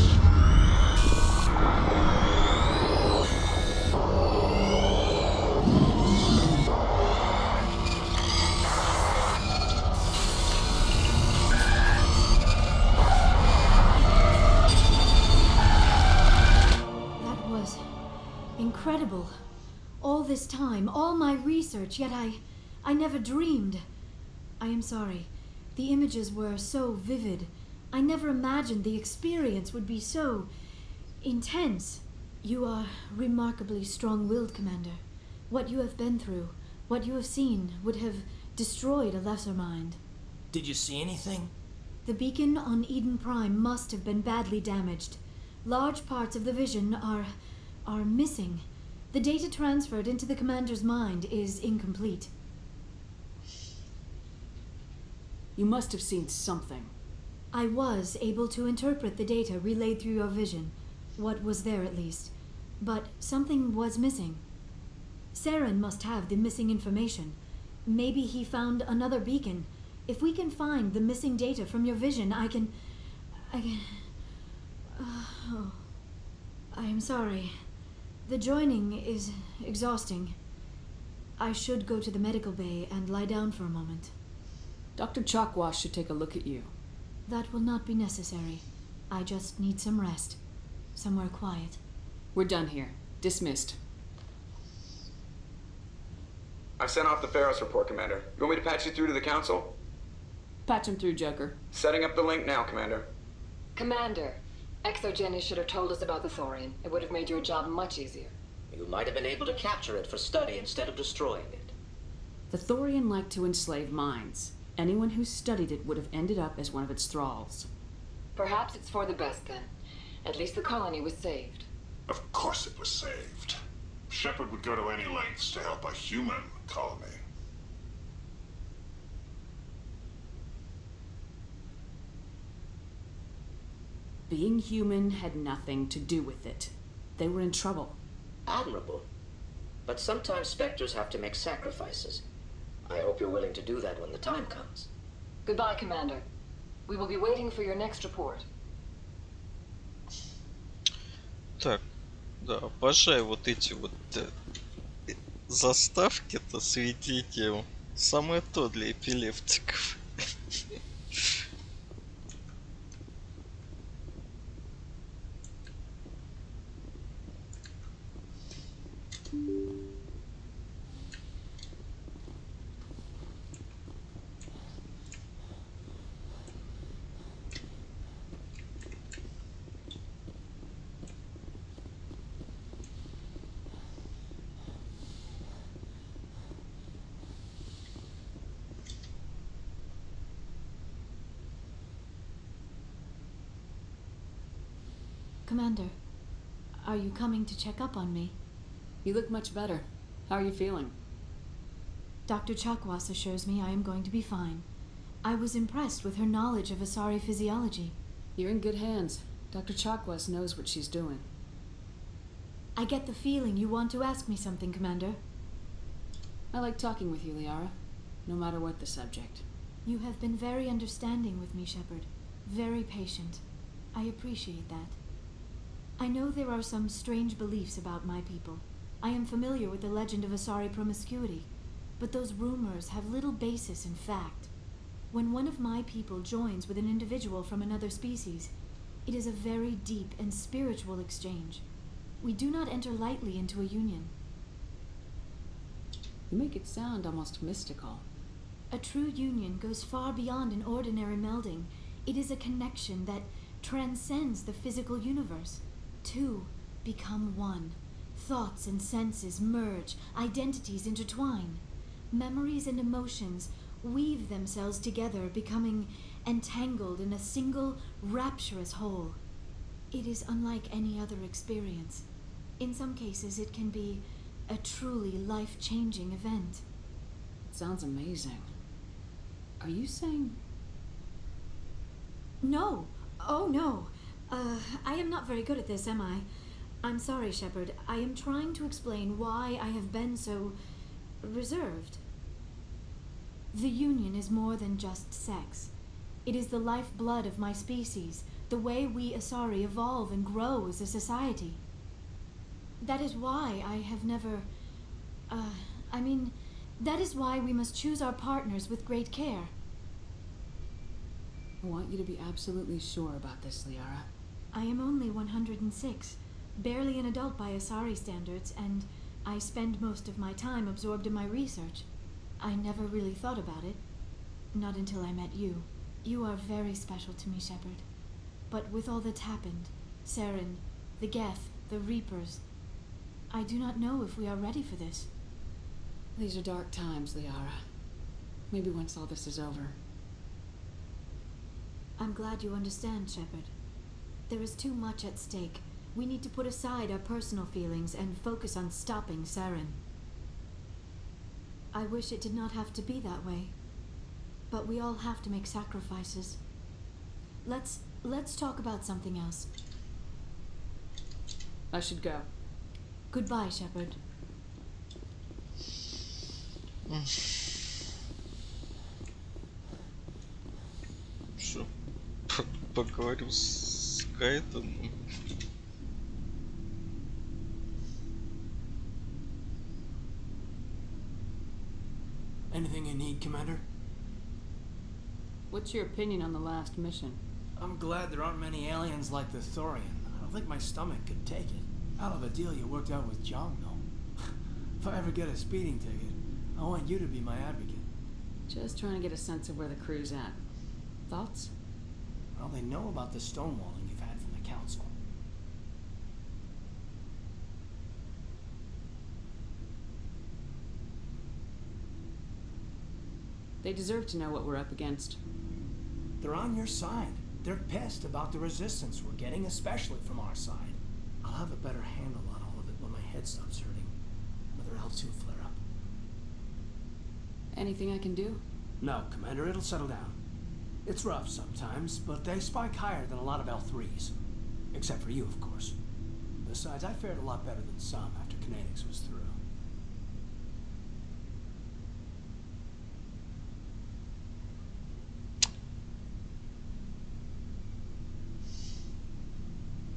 Incredible. All this time, all my research, yet I never dreamed. I am sorry. The images were so vivid. I never imagined the experience would be so intense. You are remarkably strong-willed, Commander. What you have been through, what you have seen, would have destroyed a lesser mind. Did you see anything? The beacon on Eden Prime must have been badly damaged. Large parts of the vision are missing. The data transferred into the commander's mind is incomplete. You must have seen something. I was able to interpret the data relayed through your vision, what was there at least, but something was missing. Saren must have the missing information. Maybe he found another beacon. If we can find the missing data from your vision, I can... Oh, I am sorry. The joining is exhausting. I should go to the medical bay and lie down for a moment. Dr. Chakwas should take a look at you. That will not be necessary. I just need some rest. Somewhere quiet. We're done here. Dismissed. I sent off the Pharos report, Commander. You want me to patch you through to the Council? Patch him through, Joker. Setting up the link now, Commander. Commander, Exogeny should have told us about the thorium. It would have made your job much easier. You might have been able to capture it for study instead of destroying it. The thorium liked to enslave minds. Anyone who studied it would have ended up as one of its thralls. Perhaps it's for the best then. At least the colony was saved. Of course it was saved. Shepard would go to any lengths to help a human colony. Being human had nothing to do with it. They were in trouble. Admirable. But sometimes Spectres have to make sacrifices. I hope you're willing to do that when the time comes. Goodbye, Commander. We will be waiting for your next report. Так, да, обожаю вот эти вот заставки-то с видением. Самое то для эпилептиков. Commander, are you coming to check up on me? You look much better. How are you feeling? Dr. Chakwas assures me I am going to be fine. I was impressed with her knowledge of Asari physiology. You're in good hands. Dr. Chakwas knows what she's doing. I get the feeling you want to ask me something, Commander. I like talking with you, Liara, no matter what the subject. You have been very understanding with me, Shepard. Very patient. I appreciate that. I know there are some strange beliefs about my people. I am familiar with the legend of Asari promiscuity, but those rumors have little basis in fact. When one of my people joins with an individual from another species, it is a very deep and spiritual exchange. We do not enter lightly into a union. You make it sound almost mystical. A true union goes far beyond an ordinary melding. It is a connection that transcends the physical universe. Two become one. Thoughts and senses merge, identities intertwine. Memories and emotions weave themselves together, becoming entangled in a single rapturous whole. It is unlike any other experience. In some cases, it can be a truly life-changing event. It sounds amazing. Are you saying... No. Oh, no. I am not very good at this, am I? I'm sorry, Shepard. I am trying to explain why I have been so reserved. The Union is more than just sex. It is the lifeblood of my species, the way we Asari evolve and grow as a society. That is why I have never... that is why we must choose our partners with great care. I want you to be absolutely sure about this, Liara. I am only 106, barely an adult by Asari standards, and I spend most of my time absorbed in my research. I never really thought about it. Not until I met you. You are very special to me, Shepard. But with all that's happened, Saren, the Geth, the Reapers, I do not know if we are ready for this. These are dark times, Liara. Maybe once all this is over. I'm glad you understand, Shepard. There is too much at stake. We need to put aside our personal feelings and focus on stopping Saren. I wish it did not have to be that way. But we all have to make sacrifices. Let's talk about something else. I should go. Goodbye, Shepard. Что? Поговорю с Кайтоном. Anything you need, Commander? What's your opinion on the last mission? I'm glad there aren't many aliens like the Thorian. I don't think my stomach could take it. Hell of a deal you worked out with Jong, though. If I ever get a speeding ticket, I want you to be my advocate. Just trying to get a sense of where the crew's at. Thoughts? Well, they know about the stonewalling you've had from the Council. They deserve to know what we're up against. They're on your side. They're pissed about the resistance we're getting, especially from our side. I'll have a better handle on all of it when my head stops hurting. Another L2 flare-up. Anything I can do? No, Commander, it'll settle down. It's rough sometimes, but they spike higher than a lot of L3s. Except for you, of course. Besides, I fared a lot better than some after Kinetics was through.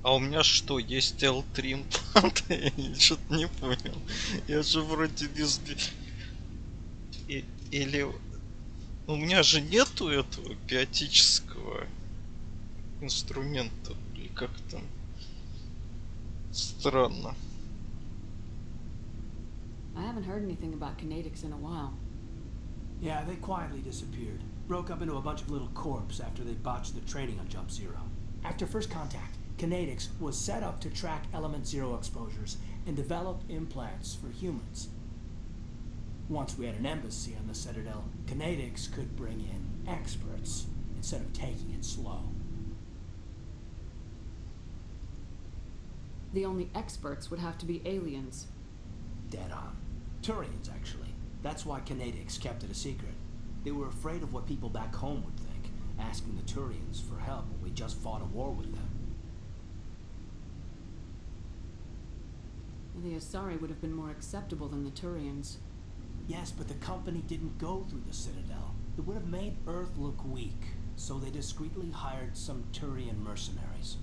А у меня что, есть L3 импланты? Я что-то не понял. Я же вроде без... Или... У меня же нету этого биотического инструмента. Или как там? Странно. I haven't heard anything about Kinetics in a while. Yeah, they quietly disappeared. Broke up into a bunch of little corps after they botched the training on Jump Zero. After first contact, Kinetics was set up to track Element Zero exposures and develop implants for humans. Once we had an embassy on the Citadel, Kinetics could bring in experts instead of taking it slow. The only experts would have to be aliens. Dead on. Turians, actually. That's why Kinetics kept it a secret. They were afraid of what people back home would think, asking the Turians for help when we just fought a war with them. The Asari would have been more acceptable than the Turians. Yes, but the company didn't go through the Citadel. It would have made Earth look weak, so they discreetly hired some Turian mercenaries.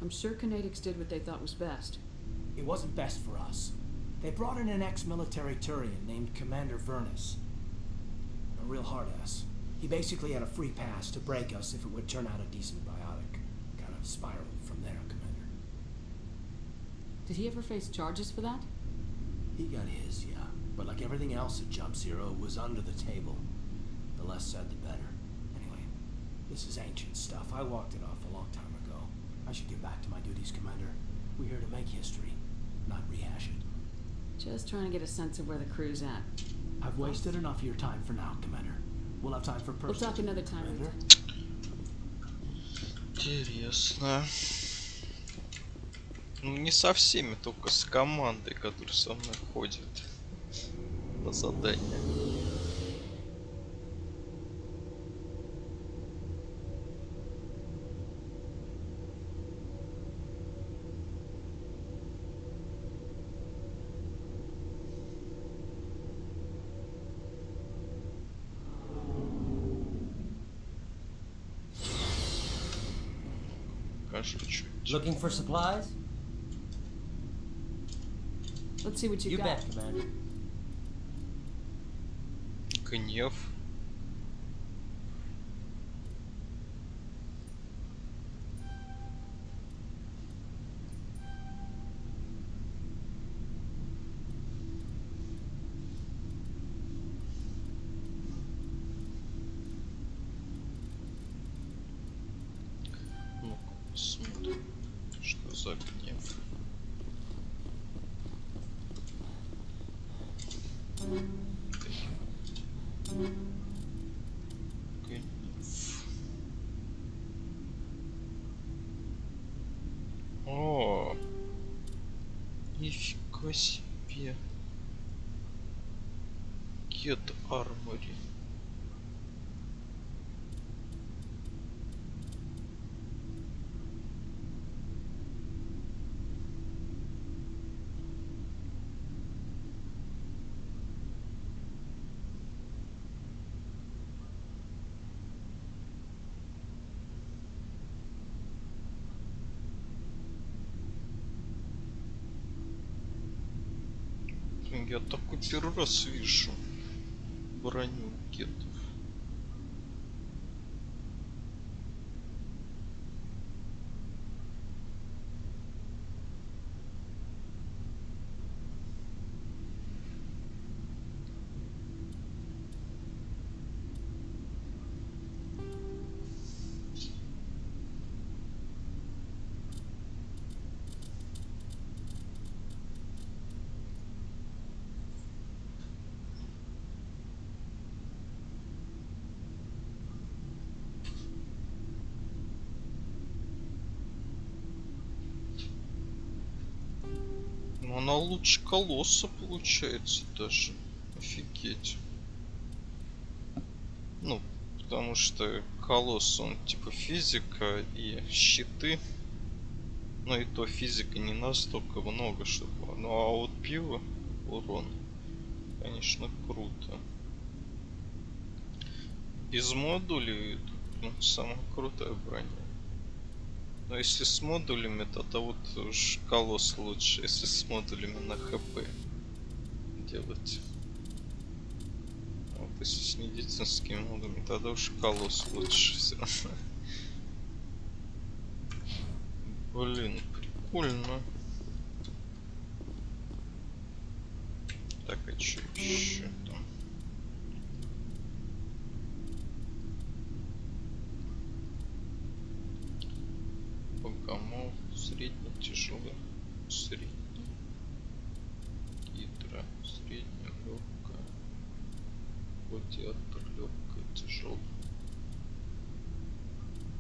I'm sure Kinetics did what they thought was best. It wasn't best for us. They brought in an ex-military Turian named Commander Vernus. A real hard-ass. He basically had a free pass to break us if it would turn out a decent biotic. Kind of spiraled from there, Commander. Did he ever face charges for that? He got his, yeah. But like everything else at Jump Zero, it was under the table. The less said, the better. Anyway, this is ancient stuff. I walked it off a long time ago. I should get back to my duties, Commander. We're here to make history, not rehash it. Just trying to get a sense of where the crew's at. I've wasted enough of your time for now, Commander. We'll have time for personal. We'll talk another time. Commander. Интересно. Ну, не со всеми, только с командой, которая со мной ходит на задание. Looking for supplies? Let's see what you got. Bet, Commander. Гнев. Ну-ка посмотрим, что за гнев. О, нифига себе. Get Armory. Я такой первый раз вижу броню гетов. Но она лучше колосса получается даже. Офигеть. Ну, потому что колосс, он типа физика и щиты. Но и то физика не настолько много, чтобы... Ну а вот пиво, урон, конечно, круто. Без модулей самая крутая броня. Но если с модулями, то вот уж колосс лучше, если с модулями на ХП делать. А вот если с медицинскими модулями, тогда уж колосс лучше все равно. Блин, прикольно. Так, а что еще там? Богомол, средний, тяжелый, средний. Гидра, средняя, легкая. Гладиатор, легкая, тяжелая.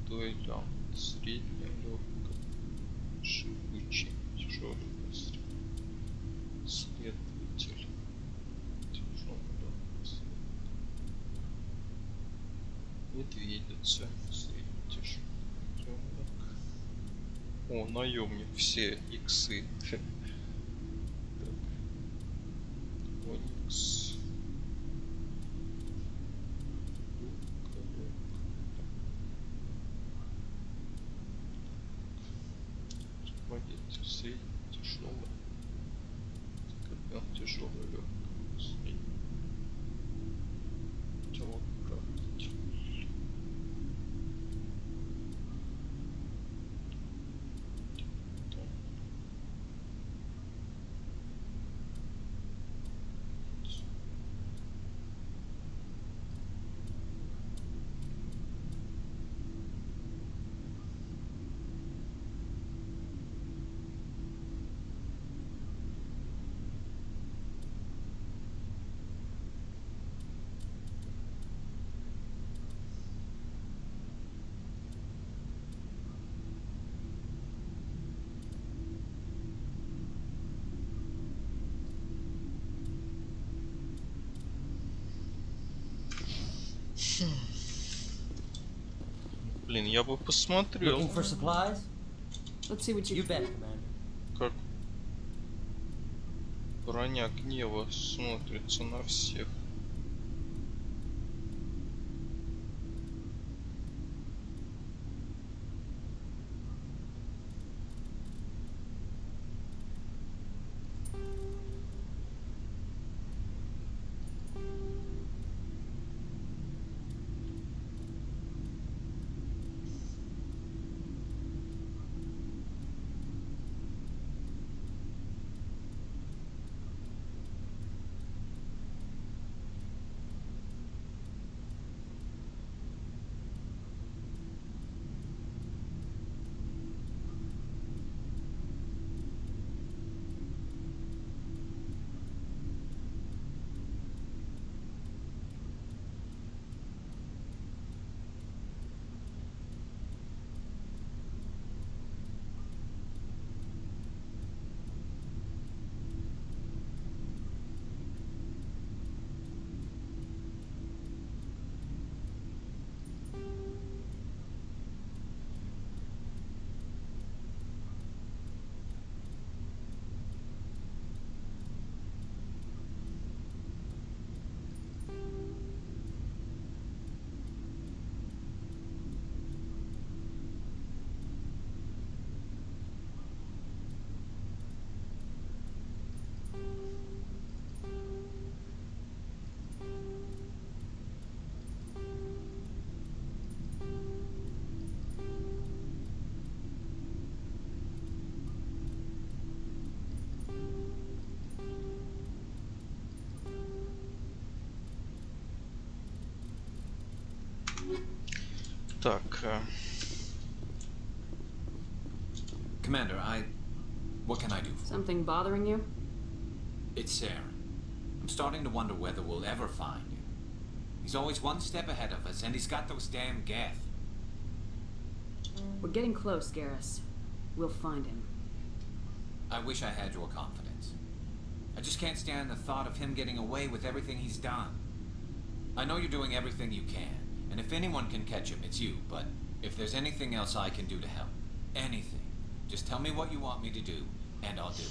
Дуэлянт, средняя, легкая. Живучий, тяжелый, быстрый. Следователь, тяжелый, легкий. Медведица, средний, тяжелый. О, наемник, все иксы. Так. Оникс. Руководитель средний, тяжелый. Скорпион тяжелый, легкий, средний. Телоправитель. Блин, я бы посмотрел. Looking for supplies? Let's see what you bet, Commander. Как броня гнева смотрится на всех. Так. Commander, what can I do? Something bothering you? It's Saren. I'm starting to wonder whether we'll ever find him. He's always one step ahead of us, and he's got those damn Geth. We're getting close, Garrus. We'll find him. I wish I had your confidence. I just can't stand the thought of him getting away with everything he's done. I know you're doing everything you can, and if anyone can catch him, it's you, but if there's anything else I can do to help, anything, just tell me what you want me to do, and I'll do it.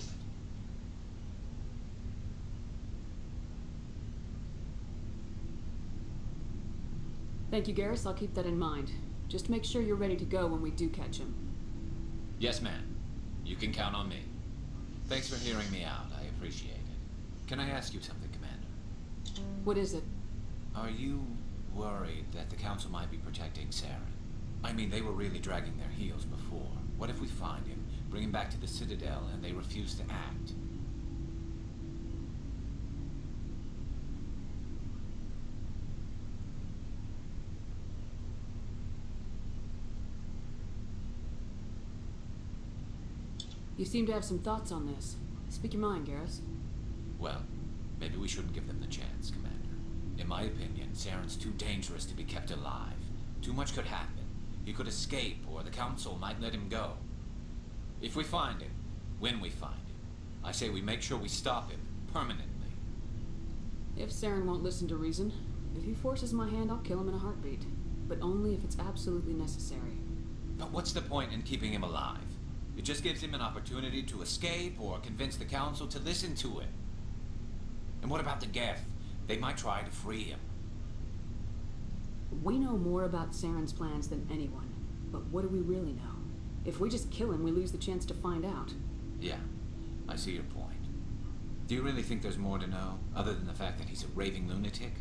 Thank you, Garrus. I'll keep that in mind. Just make sure you're ready to go when we do catch him. Yes, ma'am. You can count on me. Thanks for hearing me out. I appreciate it. Can I ask you something, Commander? What is it? Are you worried that the Council might be protecting Saren? I mean, they were really dragging their heels before. What if we find him, bring him back to the Citadel, and they refuse to act? You seem to have some thoughts on this. Speak your mind, Garrus. Well, maybe we shouldn't give them the chance, Commander. In my opinion, Saren's too dangerous to be kept alive. Too much could happen. He could escape, or the Council might let him go. If we find him, when we find him, I say we make sure we stop him, permanently. If Saren won't listen to reason, if he forces my hand, I'll kill him in a heartbeat. But only if it's absolutely necessary. But what's the point in keeping him alive? It just gives him an opportunity to escape or convince the Council to listen to him. And what about the Geth? They might try to free him. We know more about Saren's plans than anyone. But what do we really know? If we just kill him, we lose the chance to find out. Yeah, I see your point. Do you really think there's more to know, other than the fact that he's a raving lunatic?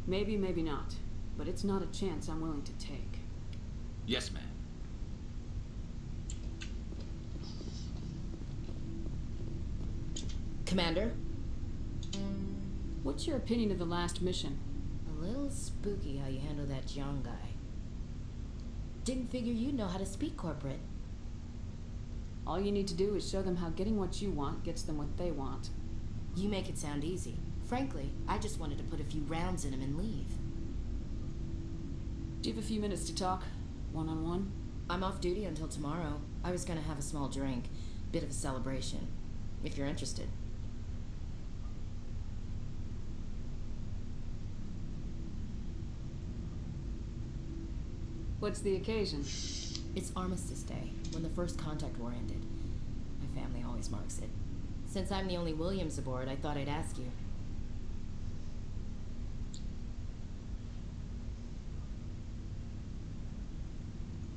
Maybe, maybe not. But it's not a chance I'm willing to take. Yes, ma'am. Commander? What's your opinion of the last mission? A little spooky how you handle that young guy. Didn't figure you'd know how to speak corporate. All you need to do is show them how getting what you want gets them what they want. You make it sound easy. Frankly, I just wanted to put a few rounds in him and leave. Do you have a few minutes to talk? One-on-one? I'm off duty until tomorrow. I was gonna have a small drink. Bit of a celebration. If you're interested. What's the occasion? It's Armistice Day, when the First Contact War ended. My family always marks it. Since I'm the only Williams aboard, I thought I'd ask you.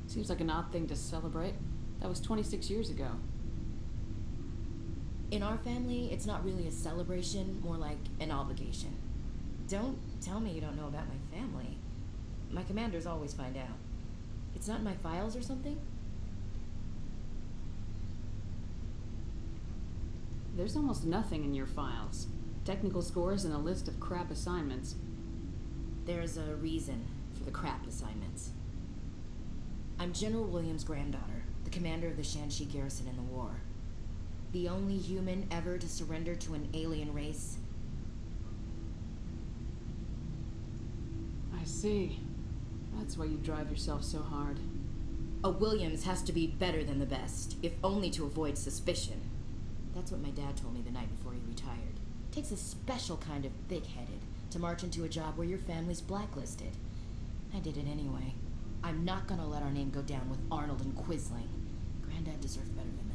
Seems like an odd thing to celebrate. That was 26 years ago. In our family, it's not really a celebration, more like an obligation. Don't tell me you don't know about my family. My commanders always find out. It's not in my files or something? There's almost nothing in your files. Technical scores and a list of crap assignments. There's a reason for the crap assignments. I'm General Williams' granddaughter, the commander of the Shanxi garrison in the war. The only human ever to surrender to an alien race. I see. That's why you drive yourself so hard. A Williams has to be better than the best, if only to avoid suspicion. That's what my dad told me the night before he retired. Takes a special kind of thick-headed to march into a job where your family's blacklisted. I did it anyway. I'm not gonna let our name go down with Arnold and Quisling. Granddad deserved better than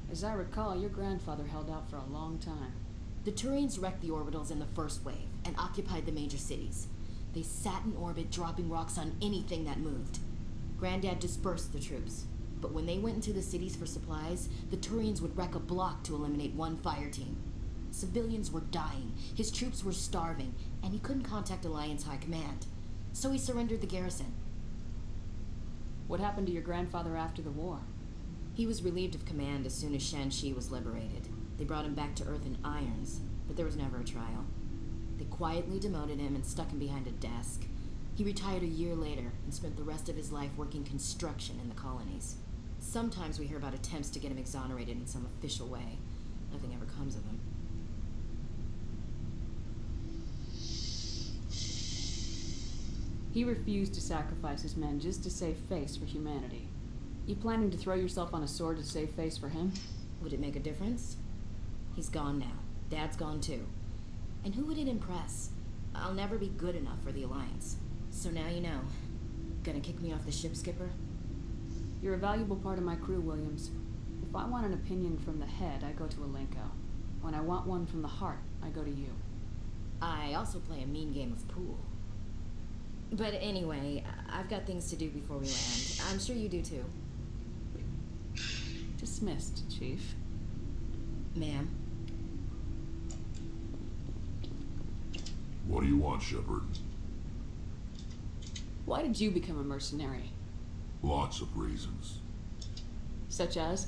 that. As I recall, your grandfather held out for a long time. The Turians wrecked the orbitals in the first wave and occupied the major cities. They sat in orbit, dropping rocks on anything that moved. Granddad dispersed the troops, but when they went into the cities for supplies, the Turians would wreck a block to eliminate one fire team. Civilians were dying, his troops were starving, and he couldn't contact Alliance High Command. So he surrendered the garrison. What happened to your grandfather after the war? He was relieved of command as soon as Shanxi was liberated. They brought him back to Earth in irons, but there was never a trial. They quietly demoted him and stuck him behind a desk. He retired a year later and spent the rest of his life working construction in the colonies. Sometimes we hear about attempts to get him exonerated in some official way. Nothing ever comes of him. He refused to sacrifice his men just to save face for humanity. You planning to throw yourself on a sword to save face for him? Would it make a difference? He's gone now. Dad's gone too. And who would it impress? I'll never be good enough for the Alliance. So now you know. Gonna kick me off the ship, Skipper? You're a valuable part of my crew, Williams. If I want an opinion from the head, I go to Alenko. When I want one from the heart, I go to you. I also play a mean game of pool. But anyway, I've got things to do before we land. I'm sure you do too. Dismissed, Chief. Ma'am. What do you want, Shepard? Why did you become a mercenary? Lots of reasons. Such as?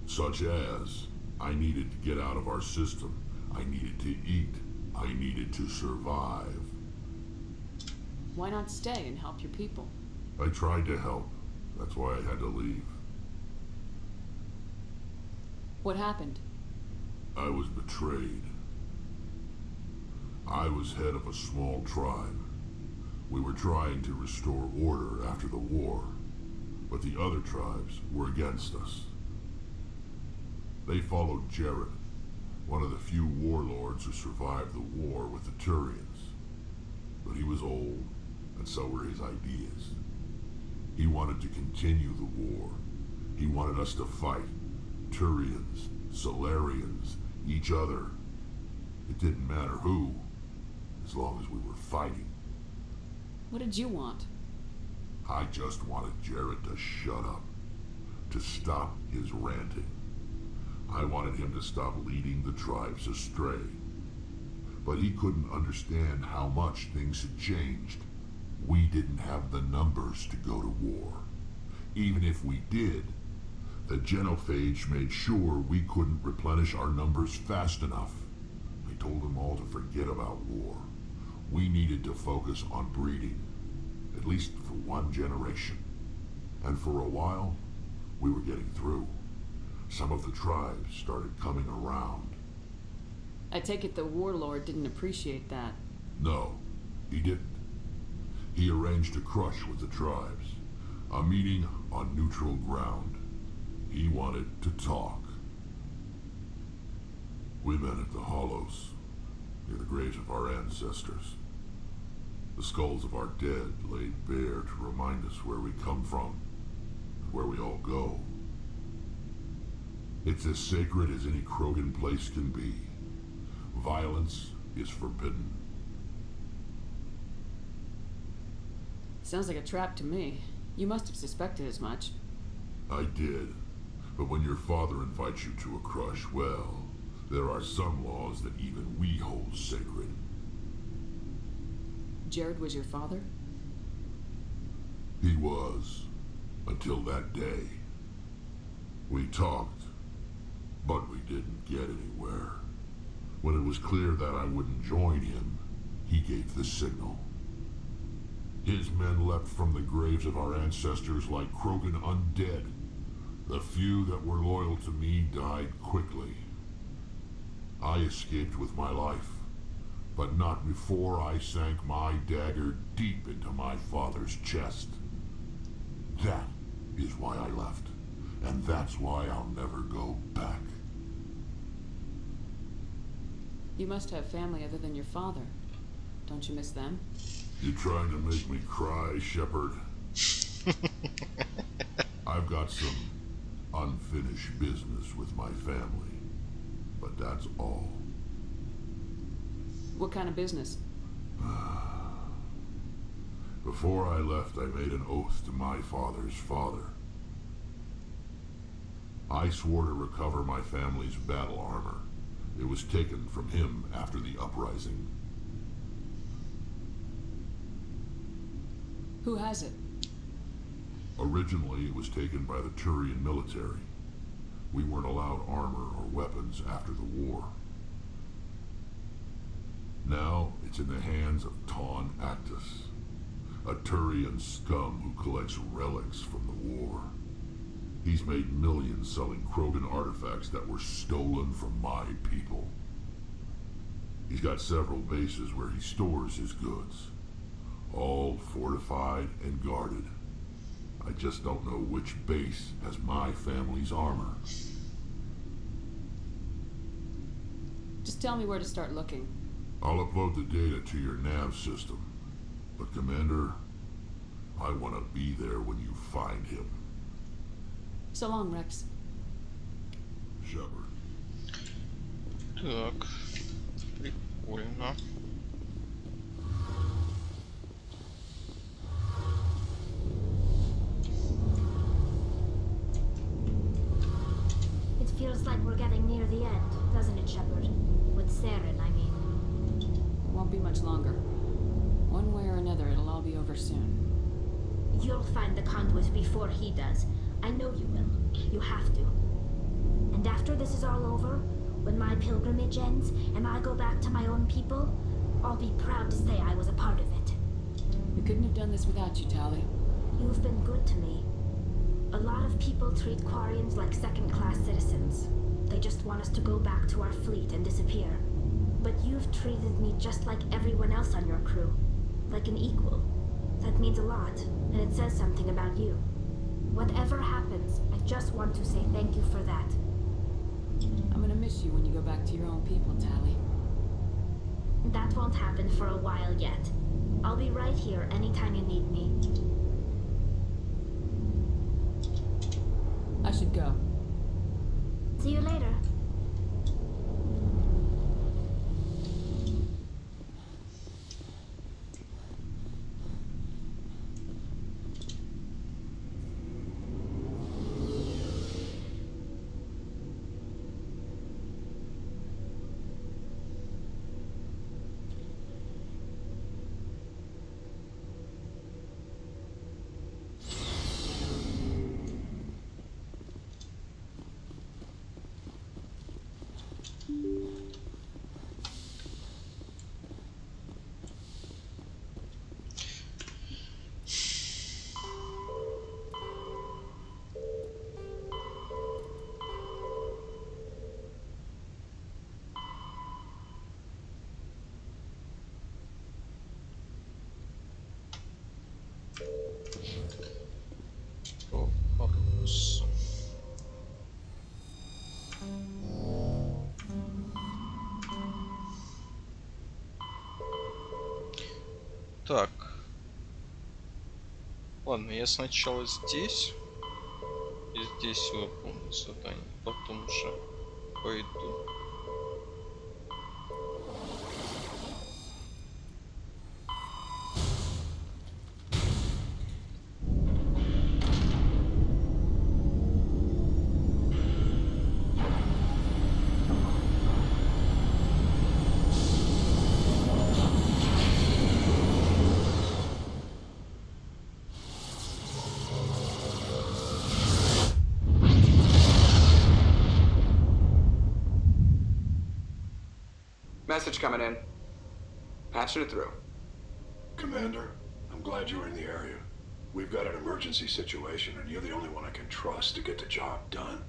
Such as, I needed to get out of our system. I needed to eat. I needed to survive. Why not stay and help your people? I tried to help. That's why I had to leave. What happened? I was betrayed. I was head of a small tribe. We were trying to restore order after the war, but the other tribes were against us. They followed Jared, one of the few warlords who survived the war with the Turians. But he was old, and so were his ideas. He wanted to continue the war. He wanted us to fight. Turians, Solarians, each other. It didn't matter who, as long as we were fighting. What did you want? I just wanted Jared to shut up, to stop his ranting. I wanted him to stop leading the tribes astray. But he couldn't understand how much things had changed. We didn't have the numbers to go to war. Even if we did, the genophage made sure we couldn't replenish our numbers fast enough. I told them all to forget about war. We needed to focus on breeding, at least for one generation. And for a while, we were getting through. Some of the tribes started coming around. I take it the warlord didn't appreciate that. No, he didn't. He arranged a crush with the tribes, a meeting on neutral ground. He wanted to talk. We met at the Hollows. near the graves of our ancestors. The skulls of our dead laid bare to remind us where we come from and where we all go. It's as sacred as any Krogan place can be. Violence is forbidden. Sounds like a trap to me. You must have suspected as much. I did. But when your father invites you to a crush, well, there are some laws that even we hold sacred. Jared was your father? He was. Until that day. We talked, but we didn't get anywhere. When it was clear that I wouldn't join him, he gave the signal. His men leapt from the graves of our ancestors like Krogan undead. The few that were loyal to me died quickly. I escaped with my life, but not before I sank my dagger deep into my father's chest. That is why I left, and that's why I'll never go back. You must have family other than your father. Don't you miss them? You trying to make me cry, Shepard? I've got some unfinished business with my family, but that's all. What kind of business? Before I left, I made an oath to my father's father. I swore to recover my family's battle armor. It was taken from him after the uprising. Who has it? Originally, it was taken by the Turian military. We weren't allowed armor or weapons after the war. Now, it's in the hands of Ton Actus, a Turian scum who collects relics from the war. He's made millions selling Krogan artifacts that were stolen from my people. He's got several bases where he stores his goods, all fortified and guarded. I just don't know which base has my family's armor. Just tell me where to start looking. I'll upload the data to your nav system. But Commander, I want to be there when you find him. So long, Rex. Shepard. Так, прикольно. It feels like we're getting near the end, doesn't it, Shepard? With Saren, I mean. It won't be much longer. One way or another, it'll all be over soon. You'll find the conduit before he does. I know you will. You have to. And after this is all over, when my pilgrimage ends and I go back to my own people, I'll be proud to say I was a part of it. We couldn't have done this without you, Tali. You've been good to me. A lot of people treat Quarians like second-class citizens. They just want us to go back to our fleet and disappear. But you've treated me just like everyone else on your crew. Like an equal. That means a lot, and it says something about you. Whatever happens, I just want to say thank you for that. I'm gonna miss you when you go back to your own people, Tali. That won't happen for a while yet. I'll be right here anytime you need me. I should go. See you later. Вопросы. Так. Ладно, я сначала здесь. И здесь выполню задание. Потом уже пойду. Message coming in. Patching it through. Commander, I'm glad you were in the area. We've got an emergency situation, and you're the only one I can trust to get the job done.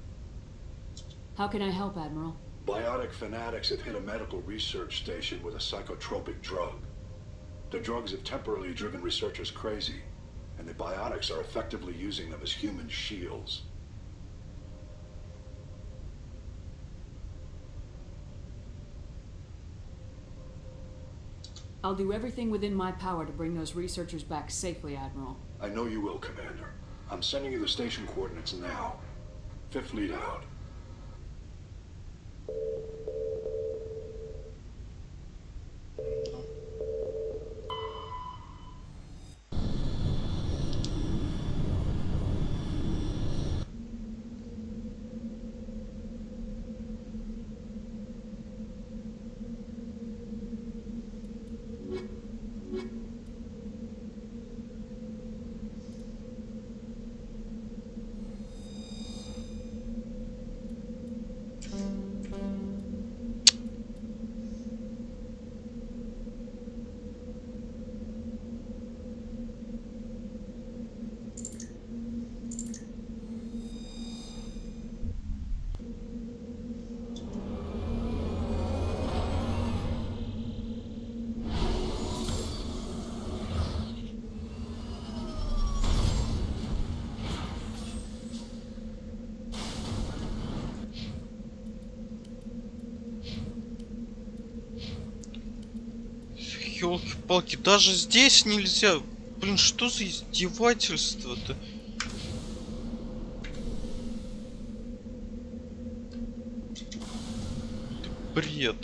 How can I help, Admiral? Biotic fanatics have hit a medical research station with a psychotropic drug. The drugs have temporarily driven researchers crazy, and the biotics are effectively using them as human shields. I'll do everything within my power to bring those researchers back safely, Admiral. I know you will, Commander. I'm sending you the station coordinates now. Fifth lead out. Ёлки-палки, даже здесь нельзя. Блин, что за издевательство-то? Бред.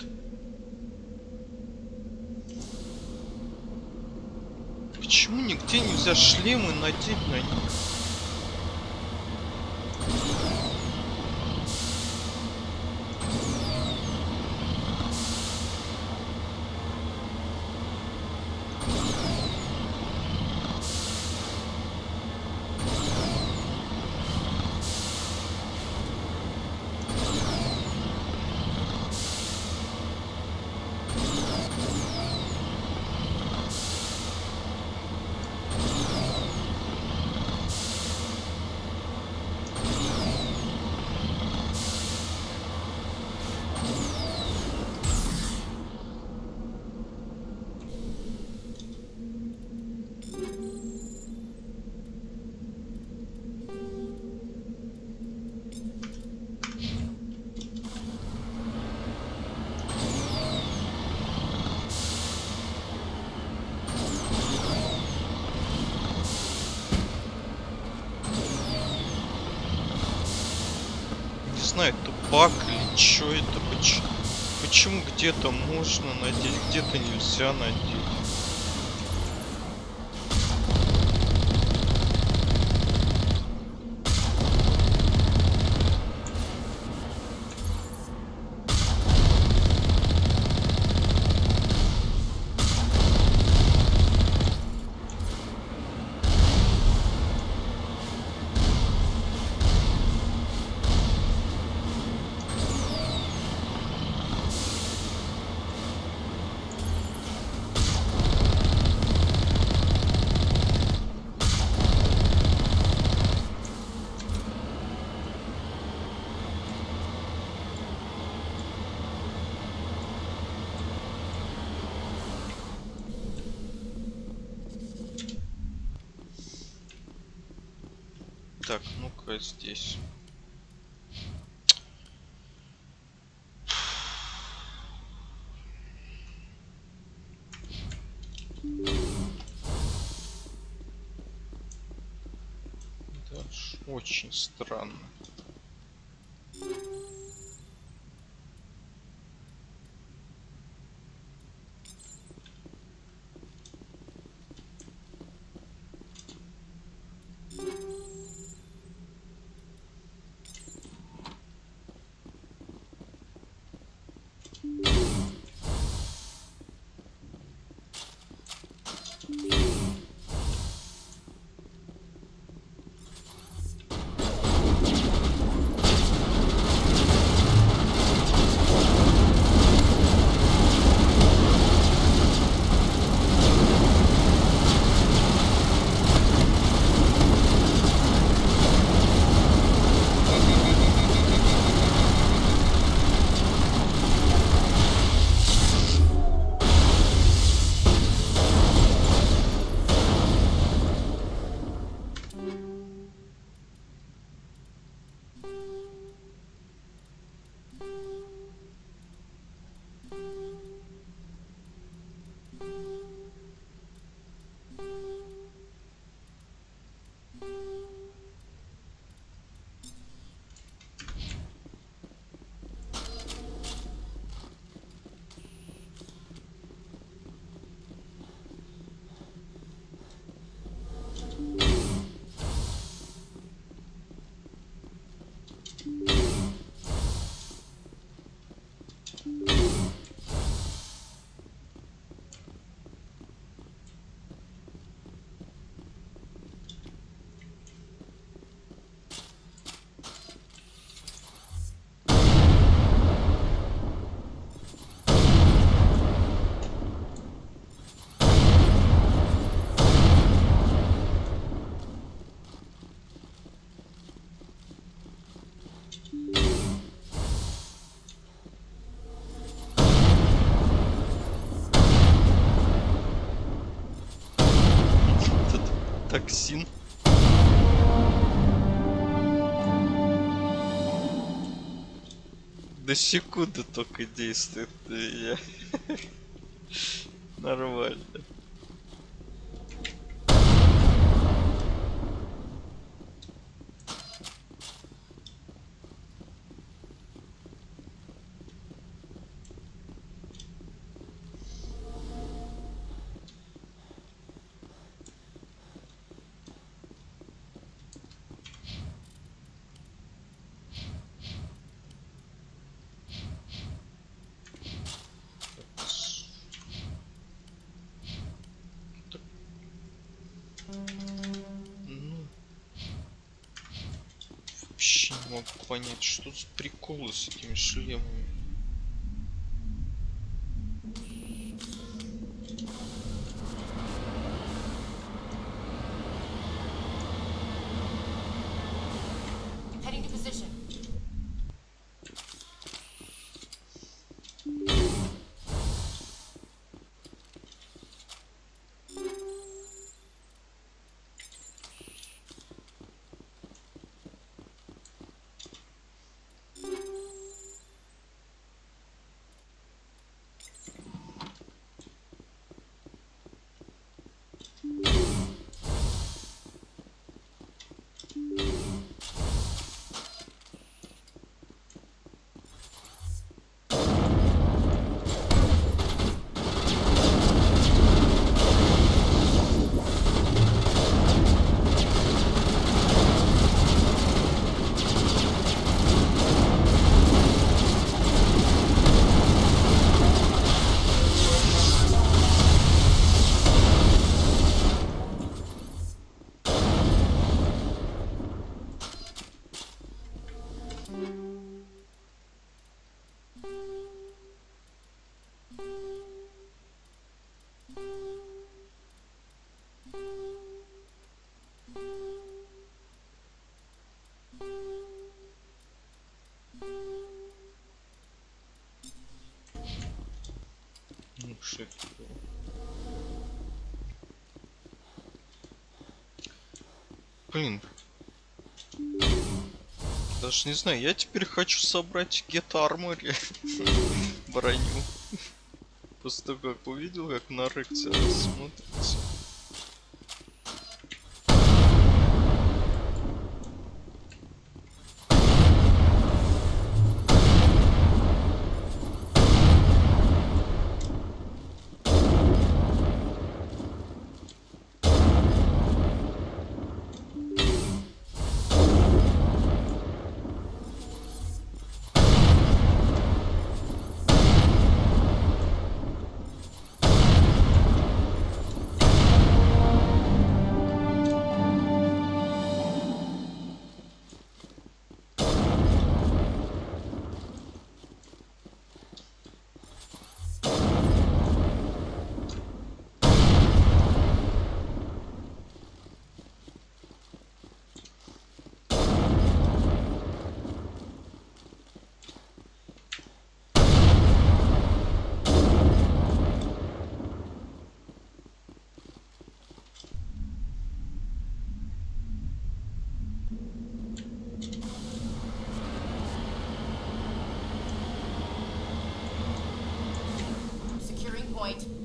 Почему нигде нельзя шлемы надеть на них? Знаю, это баг или что это, почему где-то можно надеть, где-то нельзя надеть. Так, ну-ка здесь. Очень странно. Токсин. До секунды только действует. Я... Нормально. Вообще не могу понять, что за приколы с этими шлемами. Heading to position. Ну, шеф. Блин. Даже не знаю, я теперь хочу собрать Get Armory. Броню. После того, как увидел, как на ректе она смотрится. point.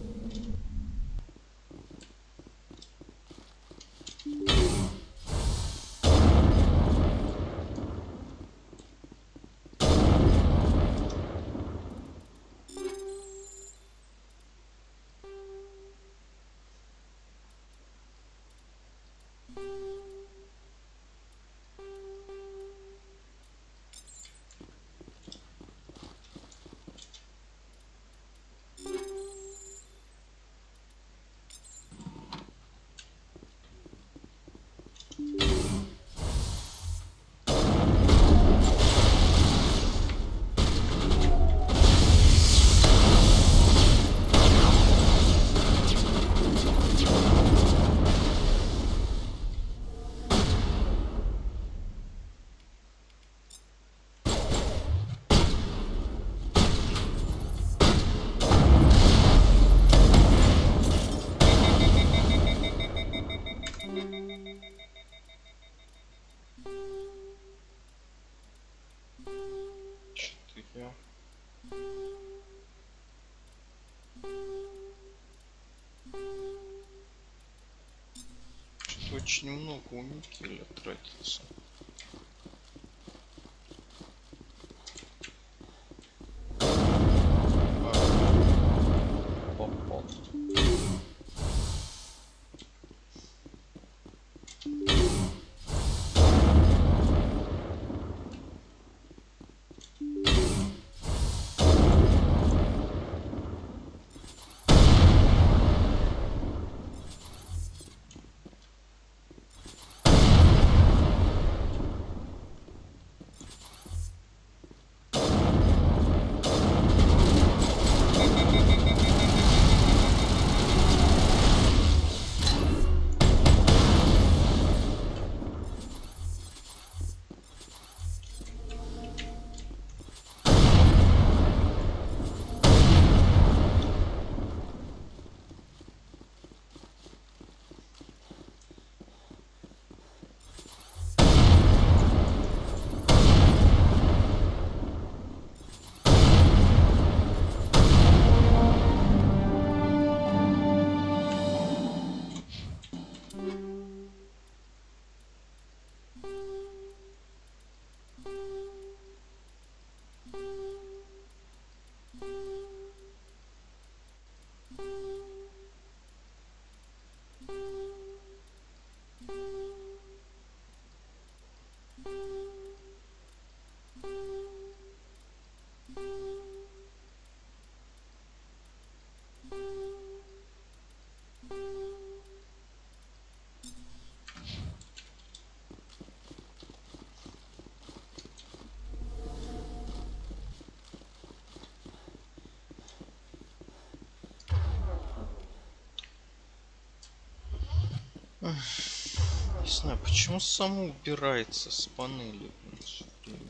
Что-то очень много у Микеля тратится. Попал. Не знаю, почему само убирается с панели все время.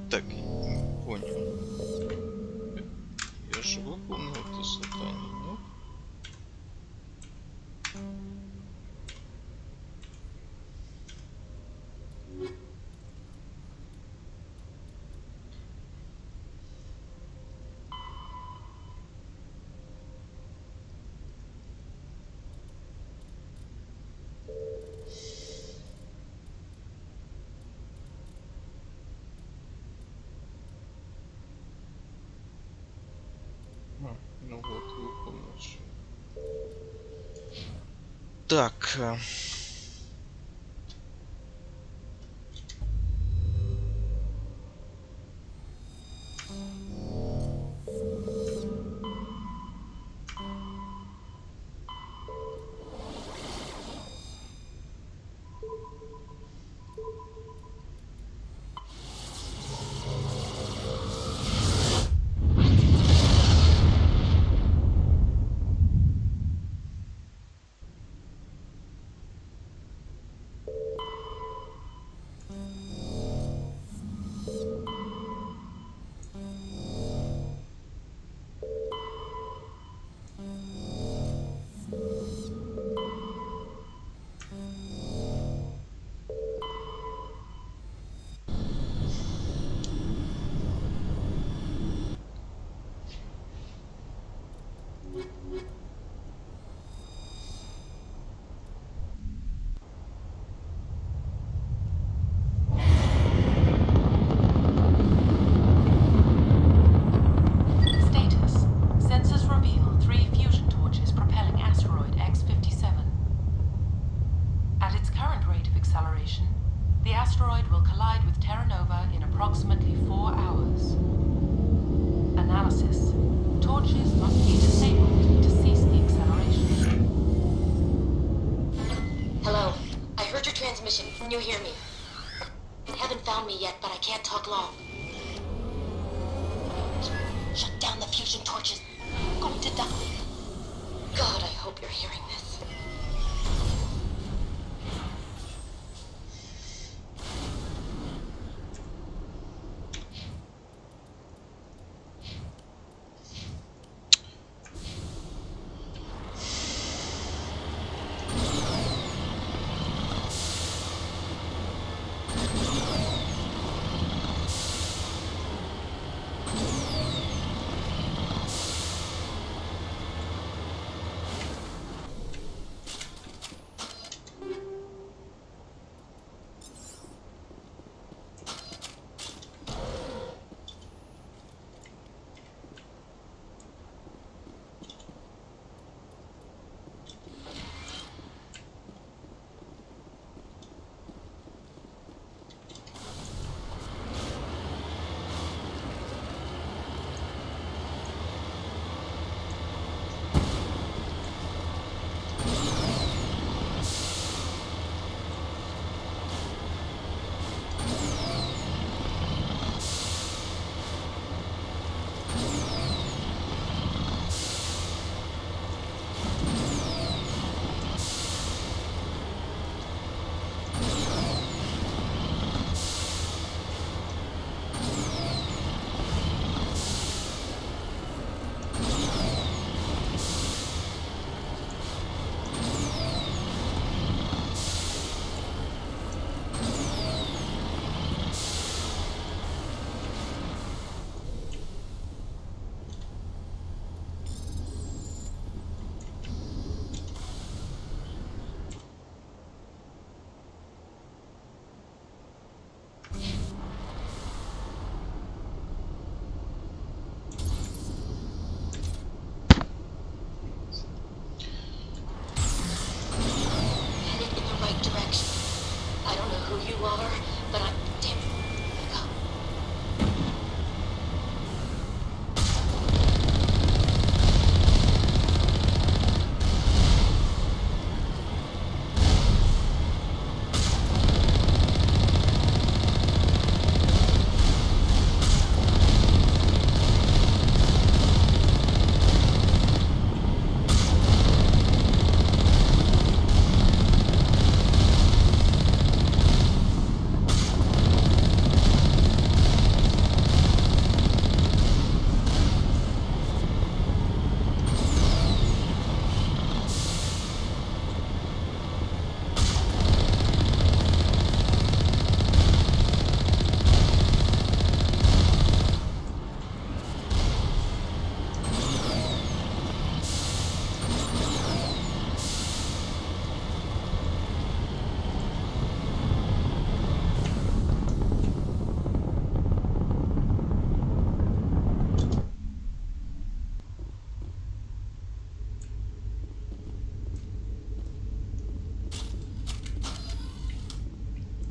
Так, не понял. Я же выполнил это задание, нет? Ну вот, выполнил. Так. The asteroid will collide with Terra Nova in approximately 4 hours. Analysis. Torches must be disabled to cease the acceleration. Hello. I heard your transmission. Can you hear me? Haven't found me yet, but I can't talk long. Shut down the fusion torches. I'm going to die. God, I hope you're hearing this.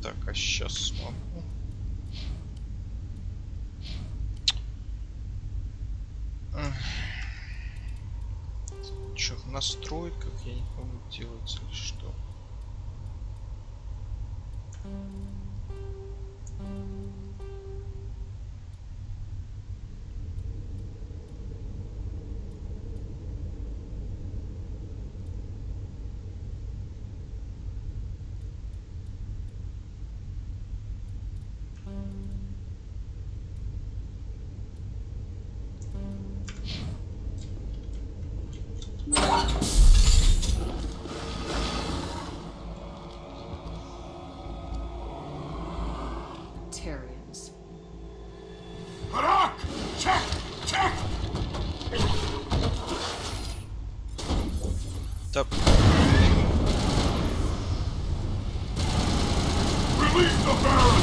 Так, а сейчас смогу. Что, в настройках я не помню, делается или что. Terrians. Harak! Check! Check! Да. Release the Baron!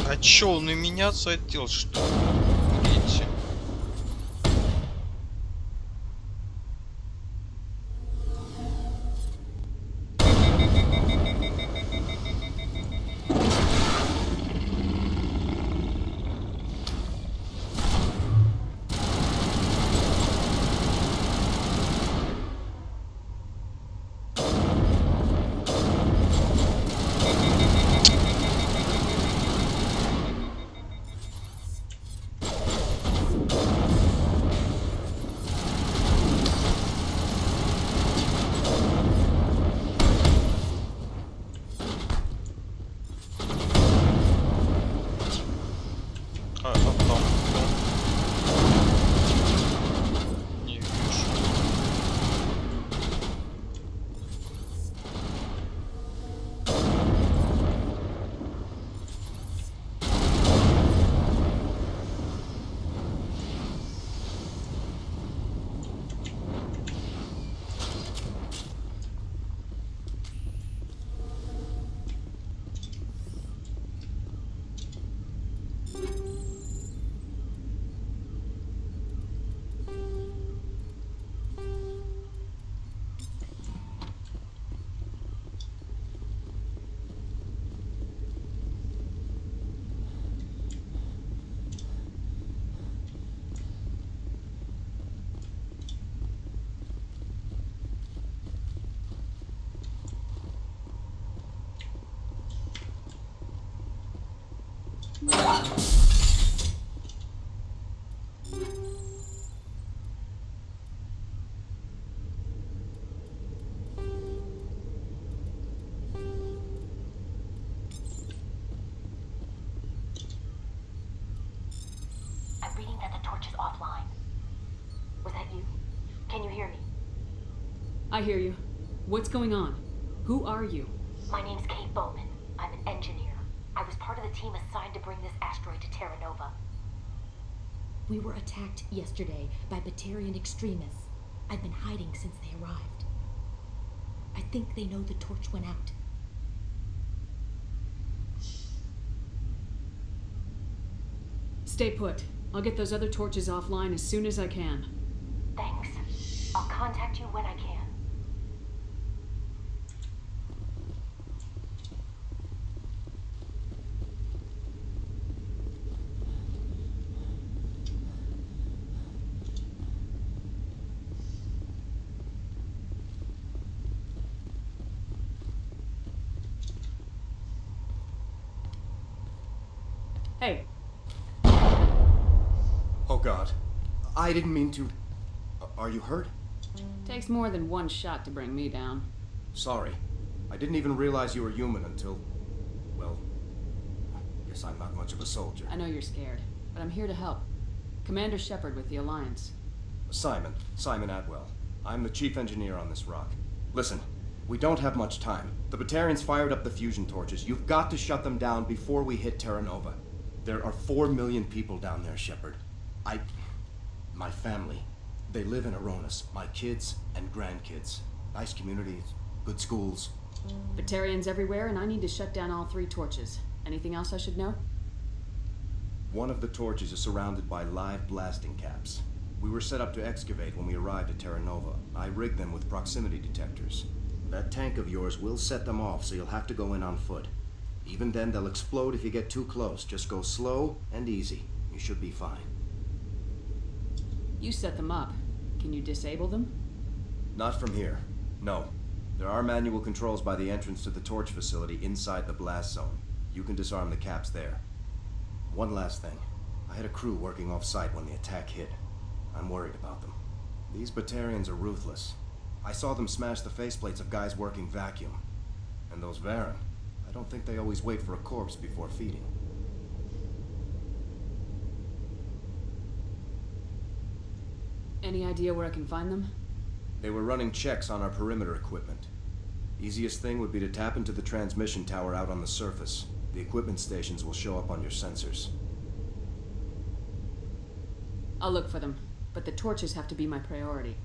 А чё, он и меня задел, что ли? Видите? А там кто? Не вижу. I'm reading that the torch is offline. Was that you? Can you hear me? I hear you. What's going on? Who are you? My name's Kate Bowman. I'm an engineer. I was part of the team assigned to bring this asteroid to Terra Nova. We were attacked yesterday by Batarian extremists. I've been hiding since they arrived. I think they know the torch went out. Stay put. I'll get those other torches offline as soon as I can. Thanks. I'll contact you when I can. Hey. Oh God. I didn't mean to. Are you hurt? Takes more than one shot to bring me down. Sorry. I didn't even realize you were human until... well... guess I'm not much of a soldier. I know you're scared, but I'm here to help. Commander Shepard with the Alliance. Simon Atwell. I'm the chief engineer on this rock. Listen, we don't have much time. The Batarians fired up the fusion torches. You've got to shut them down before we hit Terra Nova. There are 4 million people down there, Shepard. My family, they live in Aronis. My kids and grandkids. Nice communities, good schools. Batarians everywhere, and I need to shut down all 3 torches. Anything else I should know? One of the torches is surrounded by live blasting caps. We were set up to excavate when we arrived at Terra Nova. I rigged them with proximity detectors. That tank of yours will set them off, so you'll have to go in on foot. Even then, they'll explode if you get too close. Just go slow and easy. You should be fine. You set them up. Can you disable them? Not from here. No. There are manual controls by the entrance to the torch facility inside the blast zone. You can disarm the caps there. One last thing. I had a crew working off-site when the attack hit. I'm worried about them. These Batarians are ruthless. I saw them smash the faceplates of guys working vacuum. And those Varen, I don't think they always wait for a corpse before feeding. Any idea where I can find them? They were running checks on our perimeter equipment. Easiest thing would be to tap into the transmission tower out on the surface. The equipment stations will show up on your sensors. I'll look for them, but the torches have to be my priority.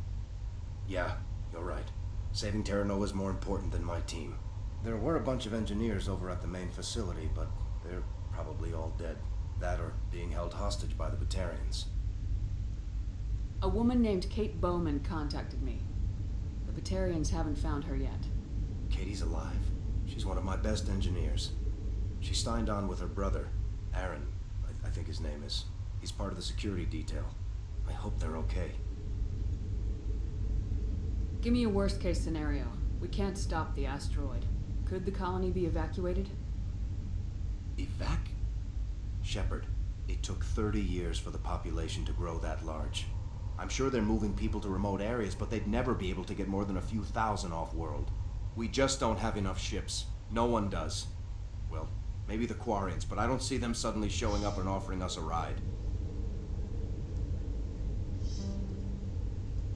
Yeah, you're right. Saving Terra Nova is more important than my team. There were a bunch of engineers over at the main facility, but they're probably all dead. That or being held hostage by the Batarians. A woman named Kate Bowman contacted me. The Batarians haven't found her yet. Katie's alive. She's one of my best engineers. She signed on with her brother, Aaron, I think his name is. He's part of the security detail. I hope they're okay. Give me a worst-case scenario. We can't stop the asteroid. Could the colony be evacuated? Shepard, it took 30 years for the population to grow that large. I'm sure they're moving people to remote areas, but they'd never be able to get more than a few thousand off-world. We just don't have enough ships. No one does. Well, maybe the Quarians, but I don't see them suddenly showing up and offering us a ride.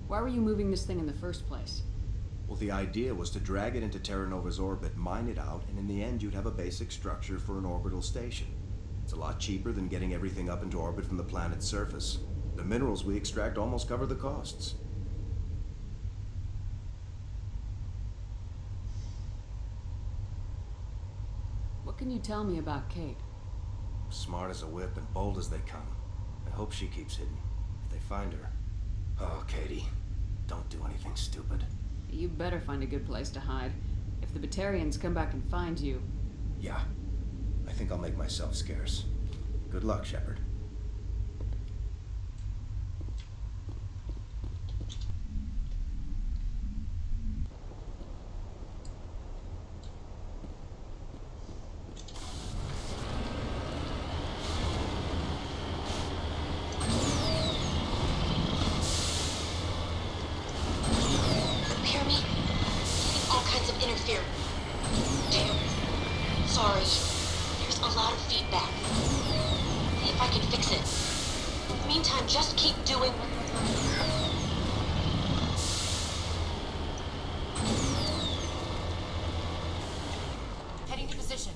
Why were you moving this thing in the first place? Well, the idea was to drag it into Terra Nova's orbit, mine it out, and in the end you'd have a basic structure for an orbital station. It's a lot cheaper than getting everything up into orbit from the planet's surface. The minerals we extract almost cover the costs. What can you tell me about Kate? Smart as a whip and bold as they come. I hope she keeps hidden. If they find her... Oh, Katie, don't do anything stupid. You better find a good place to hide. If the Batarians come back and find you... Yeah. I think I'll make myself scarce. Good luck, Shepard. Hear me? All kinds of interference. Damn. Sorry. There's a lot of feedback. See if I can fix it. Meantime, just keep doing... Heading to position.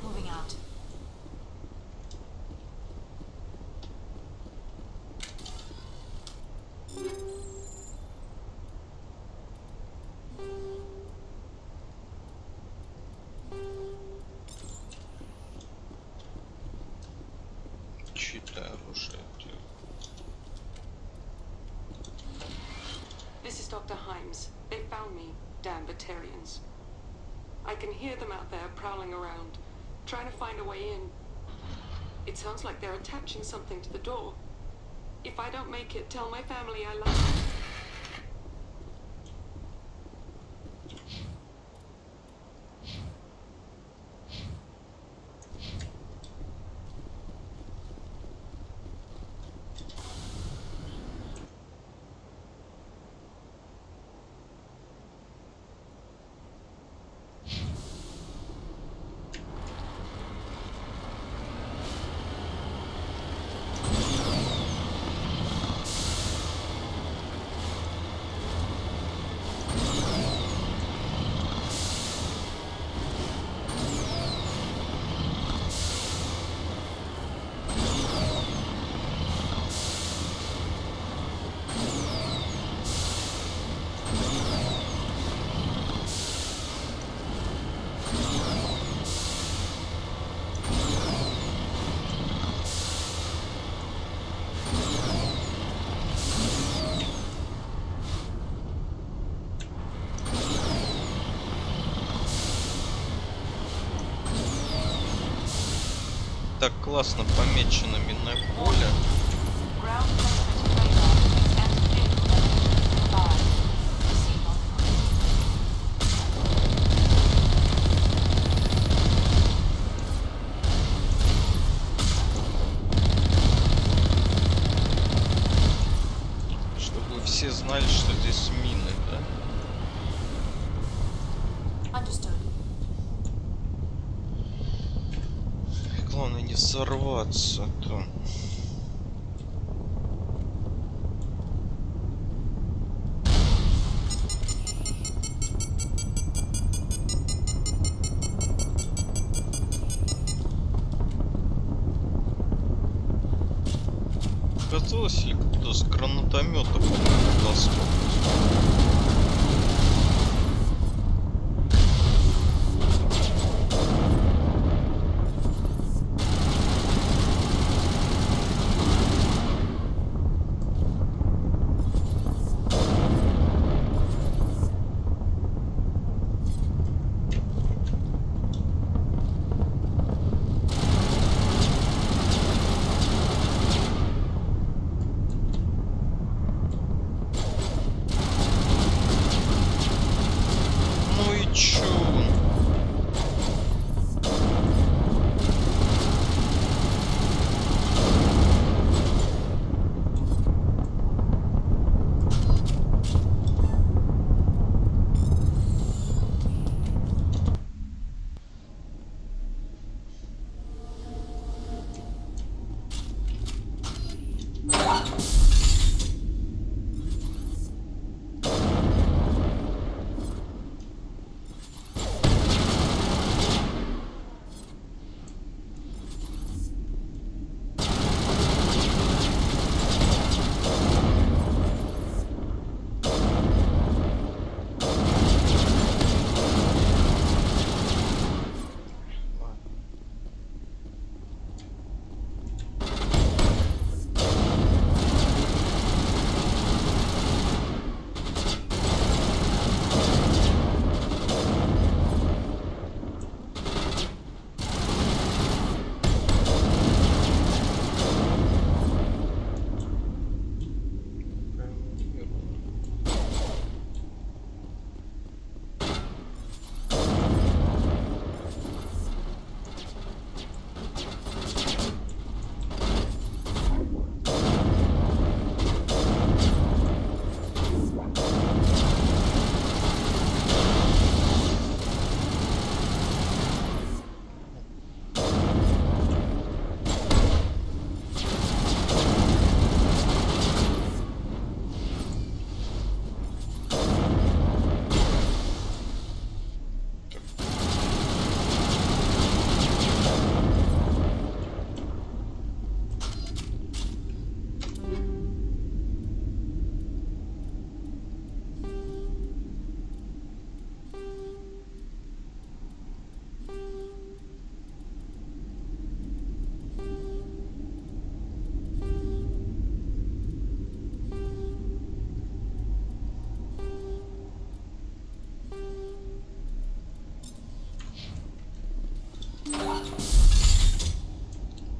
Moving out. Чьи-то оружие. This is Dr. Himes. They found me, damn Batarians. I can hear them out there prowling around, trying to find a way in. It sounds like they're attaching something to the door. If I don't make it, tell my family I love them. так классно помечено минное поле. Чтобы все знали, что здесь мины, да? Главное не взорваться, то. Готовилось ли кто с гранатомета таскал?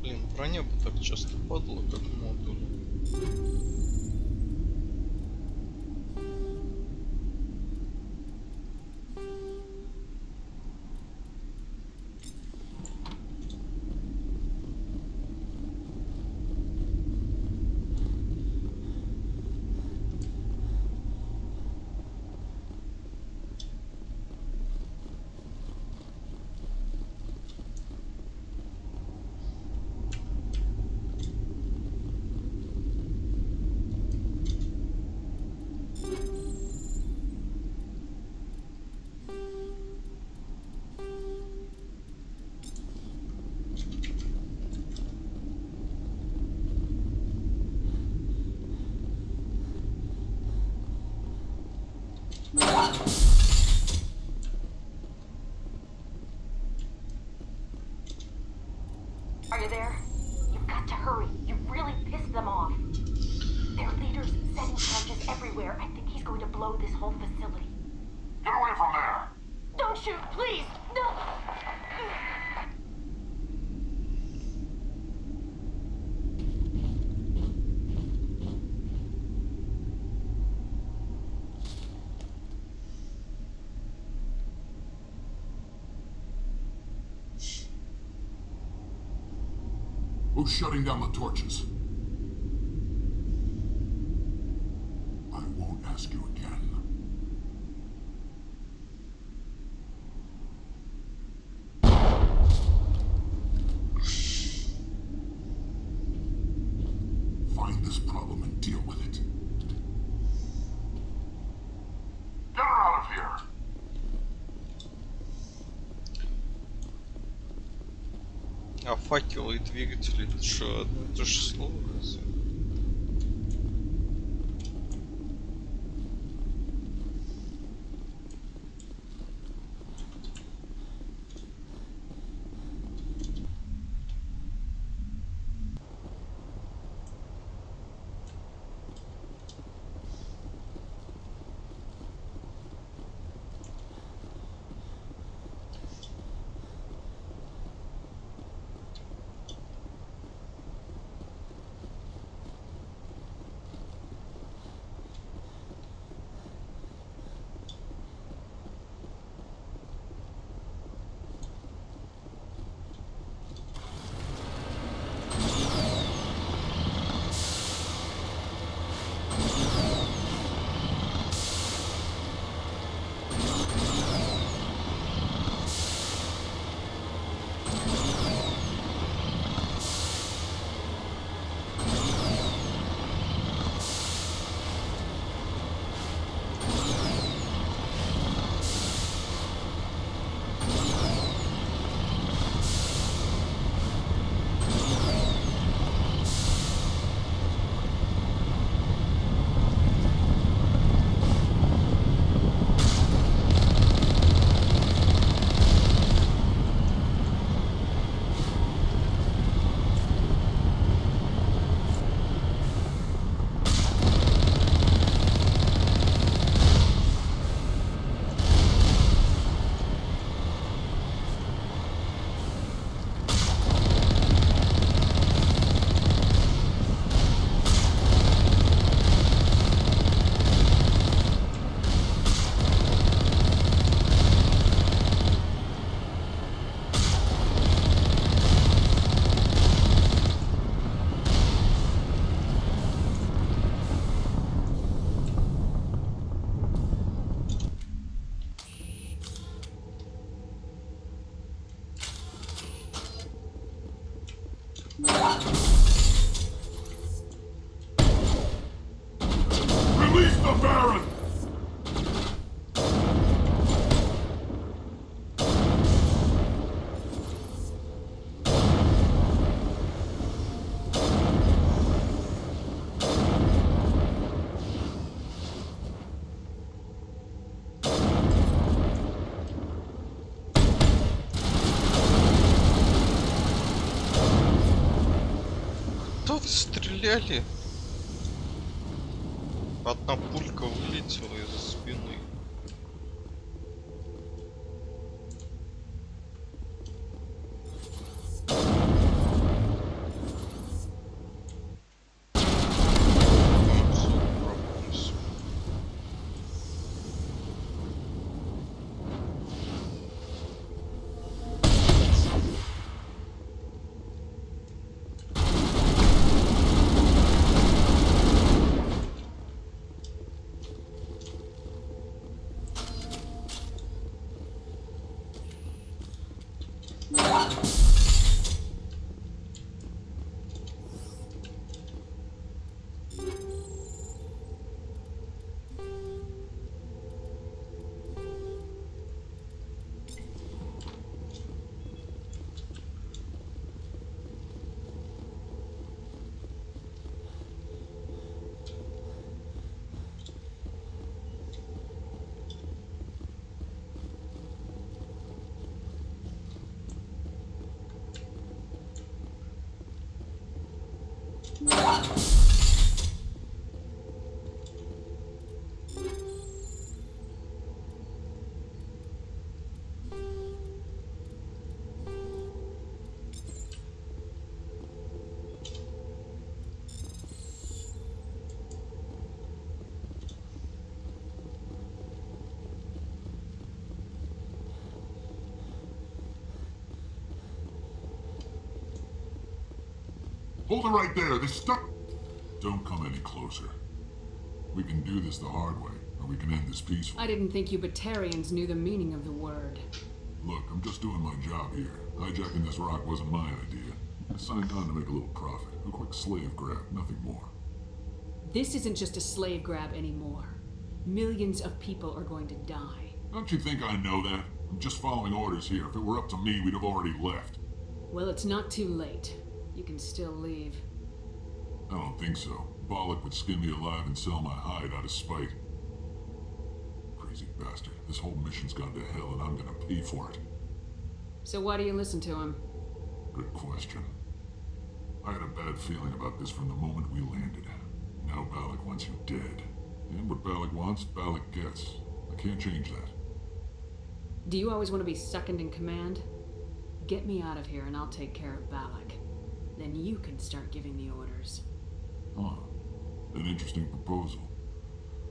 Блин, броня бы так часто падала, как модуль. Are you there? You've got to hurry. You really pissed them off. Their leader's setting charges everywhere. I think he's going to blow this whole facility. Get away from there! Don't shoot, please! No! Who's shutting down the torches? I won't ask you again. Find this problem and deal with it. Get her out of here! А факелы и двигатели это что, одно и то же слово разве? Release the Baron! Кто вы стреляли? Одна пулька вылетела из спины. Hold it right there. This stuff... Don't come any closer. We can do this the hard way, or we can end this peacefully. I didn't think you Batarians knew the meaning of the word. Look, I'm just doing my job here. Hijacking this rock wasn't my idea. I signed on to make a little profit. A quick slave grab, nothing more. This isn't just a slave grab anymore. Millions of people are going to die. Don't you think I know that? I'm just following orders here. If it were up to me, we'd have already left. Well, it's not too late. You can still leave. I don't think so. Bollock would skin me alive and sell my hide out of spite. Crazy bastard. This whole mission's gone to hell and I'm gonna pay for it. So why do you listen to him? Good question. I had a bad feeling about this from the moment we landed. Now Bollock wants you dead. And what Bollock wants, Bollock gets. I can't change that. Do you always want to be second in command? Get me out of here and I'll take care of Bollock. Then you can start giving the orders. Huh. An interesting proposal.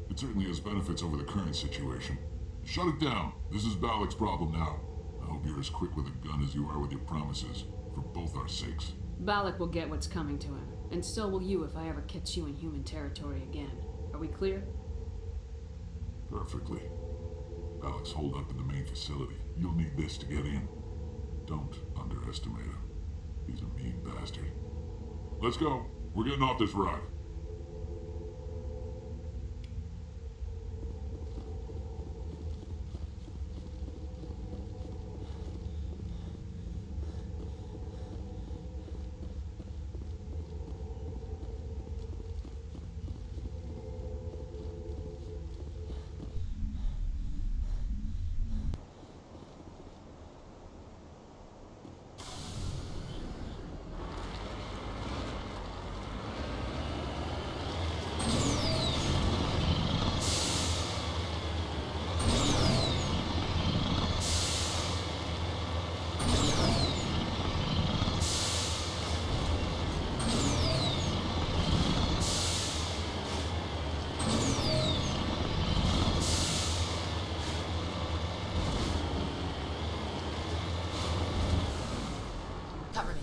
It certainly has benefits over the current situation. Shut it down. This is Bollock's problem now. I hope you're as quick with a gun as you are with your promises. For both our sakes. Bollock will get what's coming to him. And so will you if I ever catch you in human territory again. Are we clear? Perfectly. Bollock's holed up in the main facility. You'll need this to get in. Don't underestimate him. He's a mean bastard. Let's go. We're getting off this rock. Cover me.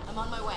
I'm on my way.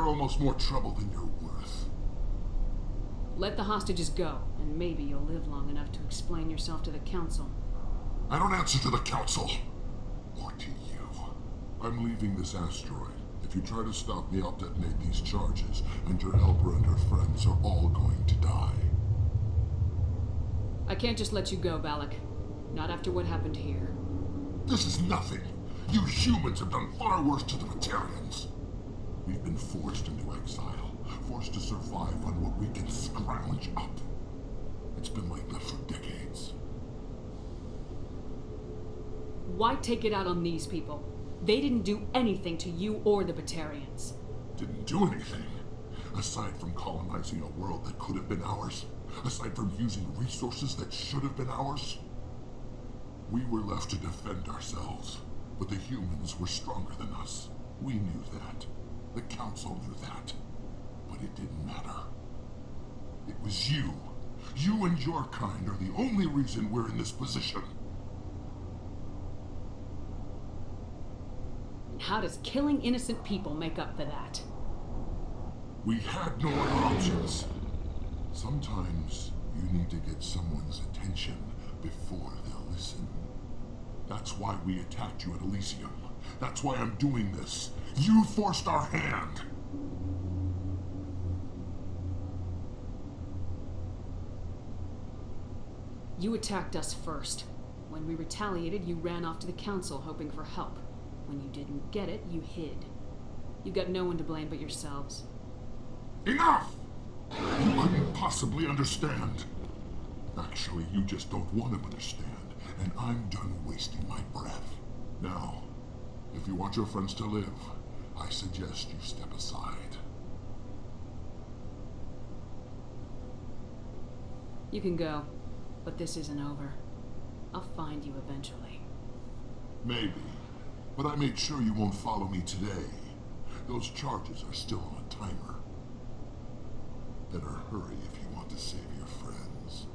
almost more trouble than you're worth. Let the hostages go, and maybe you'll live long enough to explain yourself to the Council. I don't answer to the Council. Or to you. I'm leaving this asteroid. If you try to stop me, I'll detonate these charges, and your helper and her friends are all going to die. I can't just let you go, Valak. Not after what happened here. This is nothing. You humans have done far worse to the Batarians. We've been forced into exile, forced to survive on what we can scrounge up. It's been like that for decades. Why take it out on these people? They didn't do anything to you or the Batarians. Didn't do anything. Aside from colonizing a world that could have been ours. Aside from using resources that should have been ours. We were left to defend ourselves. But the humans were stronger than us. We knew that. The Council knew that. But it didn't matter. It was you. You and your kind are the only reason we're in this position. How does killing innocent people make up for that? We had no other options. Sometimes you need to get someone's attention before they'll listen. That's why we attacked you at Elysium. That's why I'm doing this. You forced our hand. You attacked us first. When we retaliated, you ran off to the Council hoping for help. When you didn't get it, you hid. You've got no one to blame but yourselves. Enough! You couldn't possibly understand. Actually, you just don't want to understand, and I'm done wasting my breath. Now, if you want your friends to live, I suggest you step aside. You can go, but this isn't over. I'll find you eventually. Maybe, but I made sure you won't follow me today. Those charges are still on a timer. Better hurry if you want to save your friends.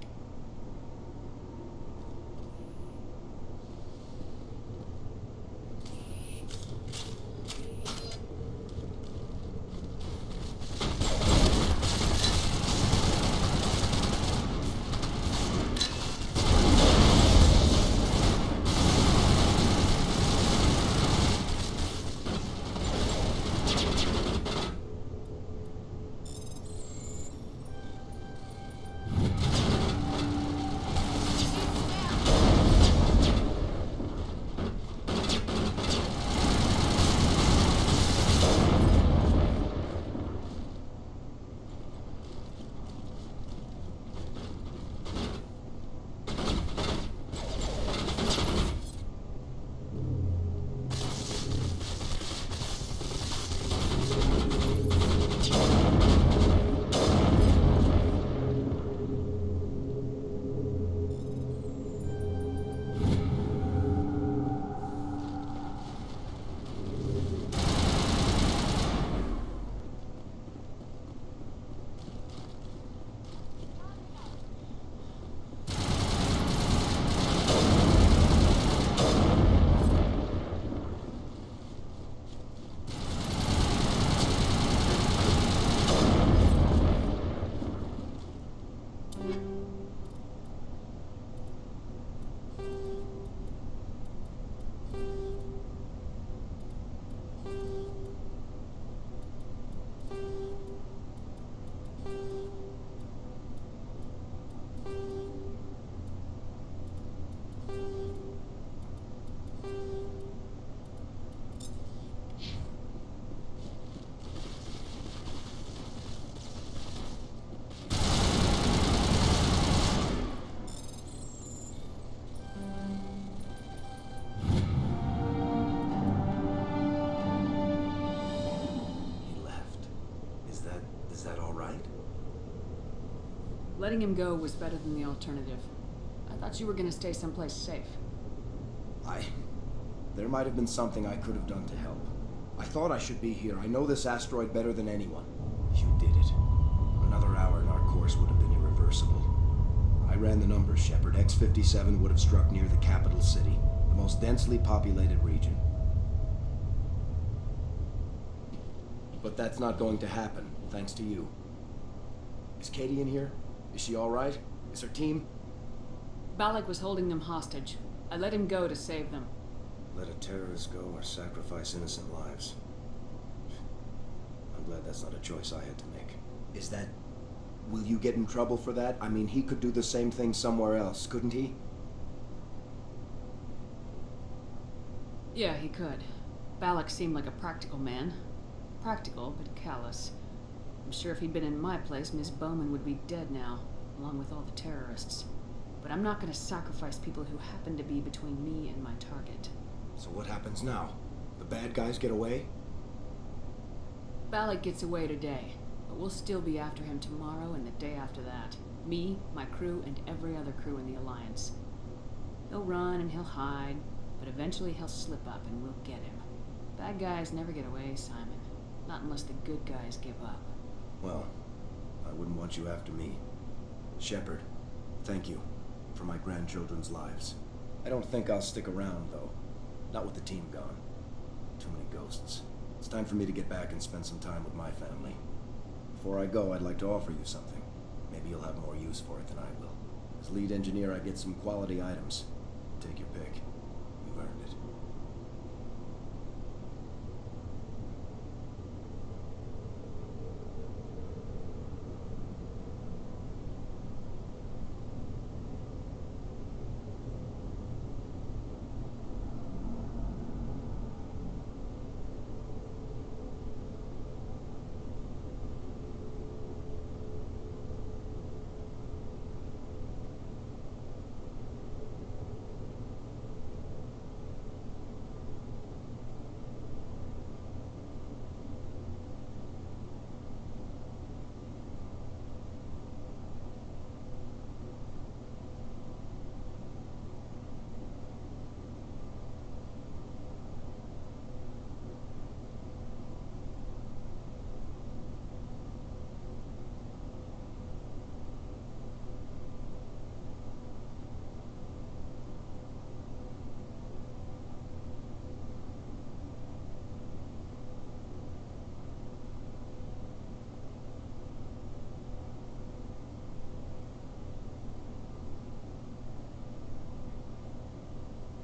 Letting him go was better than the alternative. I thought you were gonna stay someplace safe. There might have been something I could have done to help. I thought I should be here. I know this asteroid better than anyone. You did it. Another hour and our course would have been irreversible. I ran the numbers, Shepard. X-57 would have struck near the capital city, the most densely populated region. But that's not going to happen, thanks to you. Is Katie in here? Is she alright? Is her team? Balak was holding them hostage. I let him go to save them. Let a terrorist go or sacrifice innocent lives. I'm glad that's not a choice I had to make. Is that... Will you get in trouble for that? I mean, he could do the same thing somewhere else, couldn't he? Yeah, he could. Balak seemed like a practical man. Practical, but callous. I'm sure if he'd been in my place, Miss Bowman would be dead now, along with all the terrorists. But I'm not gonna sacrifice people who happen to be between me and my target. So what happens now? The bad guys get away? Balak gets away today, but we'll still be after him tomorrow and the day after that. Me, my crew, and every other crew in the Alliance. He'll run and he'll hide, but eventually he'll slip up and we'll get him. Bad guys never get away, Simon. Not unless the good guys give up. Well, I wouldn't want you after me. Shepard, thank you for my grandchildren's lives. I don't think I'll stick around, though. Not with the team gone. Too many ghosts. It's time for me to get back and spend some time with my family. Before I go, I'd like to offer you something. Maybe you'll have more use for it than I will. As lead engineer, I get some quality items. Take your pick. You've earned it.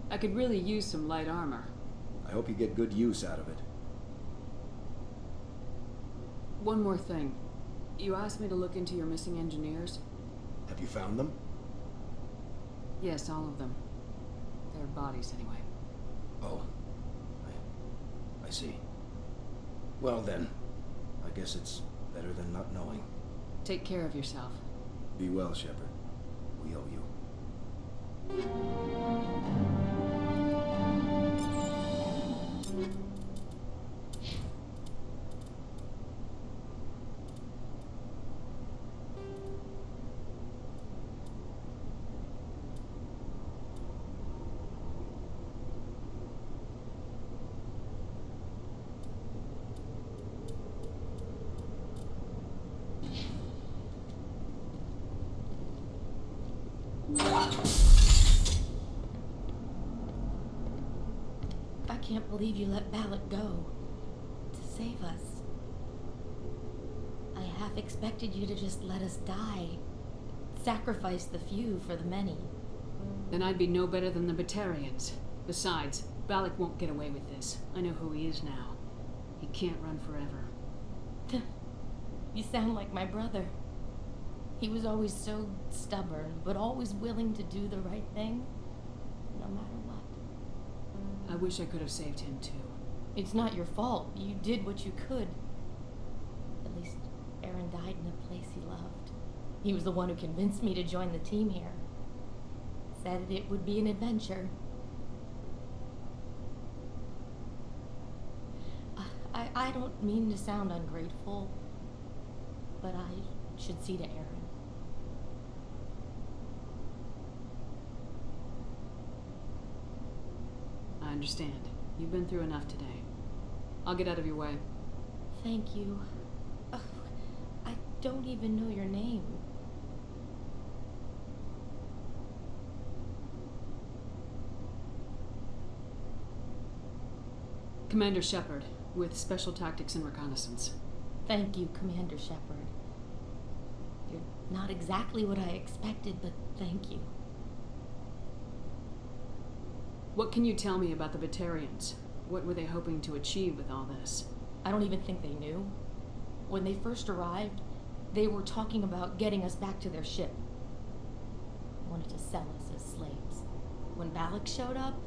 I could really use some light armor. I hope you get good use out of it. One more thing. You asked me to look into your missing engineers? Have you found them? Yes, all of them. Their bodies, anyway. Oh. I see. Well then, I guess it's better than not knowing. Take care of yourself. Be well, Shepard. We owe you. I can't believe you let Balak go. To save us. I half expected you to just let us die. Sacrifice the few for the many. Then I'd be no better than the Batarians. Besides, Balak won't get away with this. I know who he is now. He can't run forever. You sound like my brother. He was always so stubborn, but always willing to do the right thing, no matter what. I wish I could have saved him too. It's not your fault. You did what you could. At least Aaron died in a place he loved. He was the one who convinced me to join the team here. Said it would be an adventure. I don't mean to sound ungrateful, but I should see to Aaron. I understand. You've been through enough today. I'll get out of your way. Thank you. Oh, I don't even know your name. Commander Shepard, with Special Tactics and Reconnaissance. Thank you, Commander Shepard. You're not exactly what I expected, but thank you. What can you tell me about the Batarians? What were they hoping to achieve with all this? I don't even think they knew. When they first arrived, they were talking about getting us back to their ship. They wanted to sell us as slaves. When Balak showed up,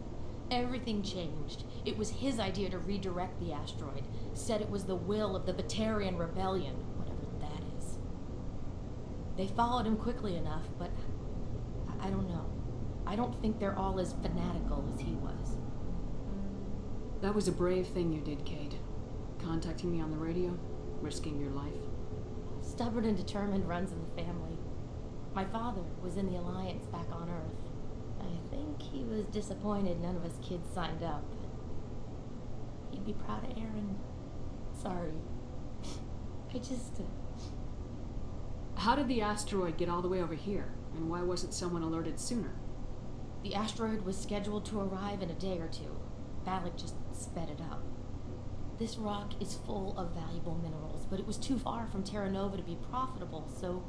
everything changed. It was his idea to redirect the asteroid. Said it was the will of the Batarian Rebellion, whatever that is. They followed him quickly enough, but I don't know. I don't think they're all as fanatical as he was. That was a brave thing you did, Kate. Contacting me on the radio, risking your life. Stubborn and determined runs in the family. My father was in the Alliance back on Earth. I think he was disappointed none of us kids signed up. He'd be proud of Aaron. Sorry. I just... How did the asteroid get all the way over here? And why wasn't someone alerted sooner? The asteroid was scheduled to arrive in a day or two. Balak just sped it up. This rock is full of valuable minerals, but it was too far from Terra Nova to be profitable, so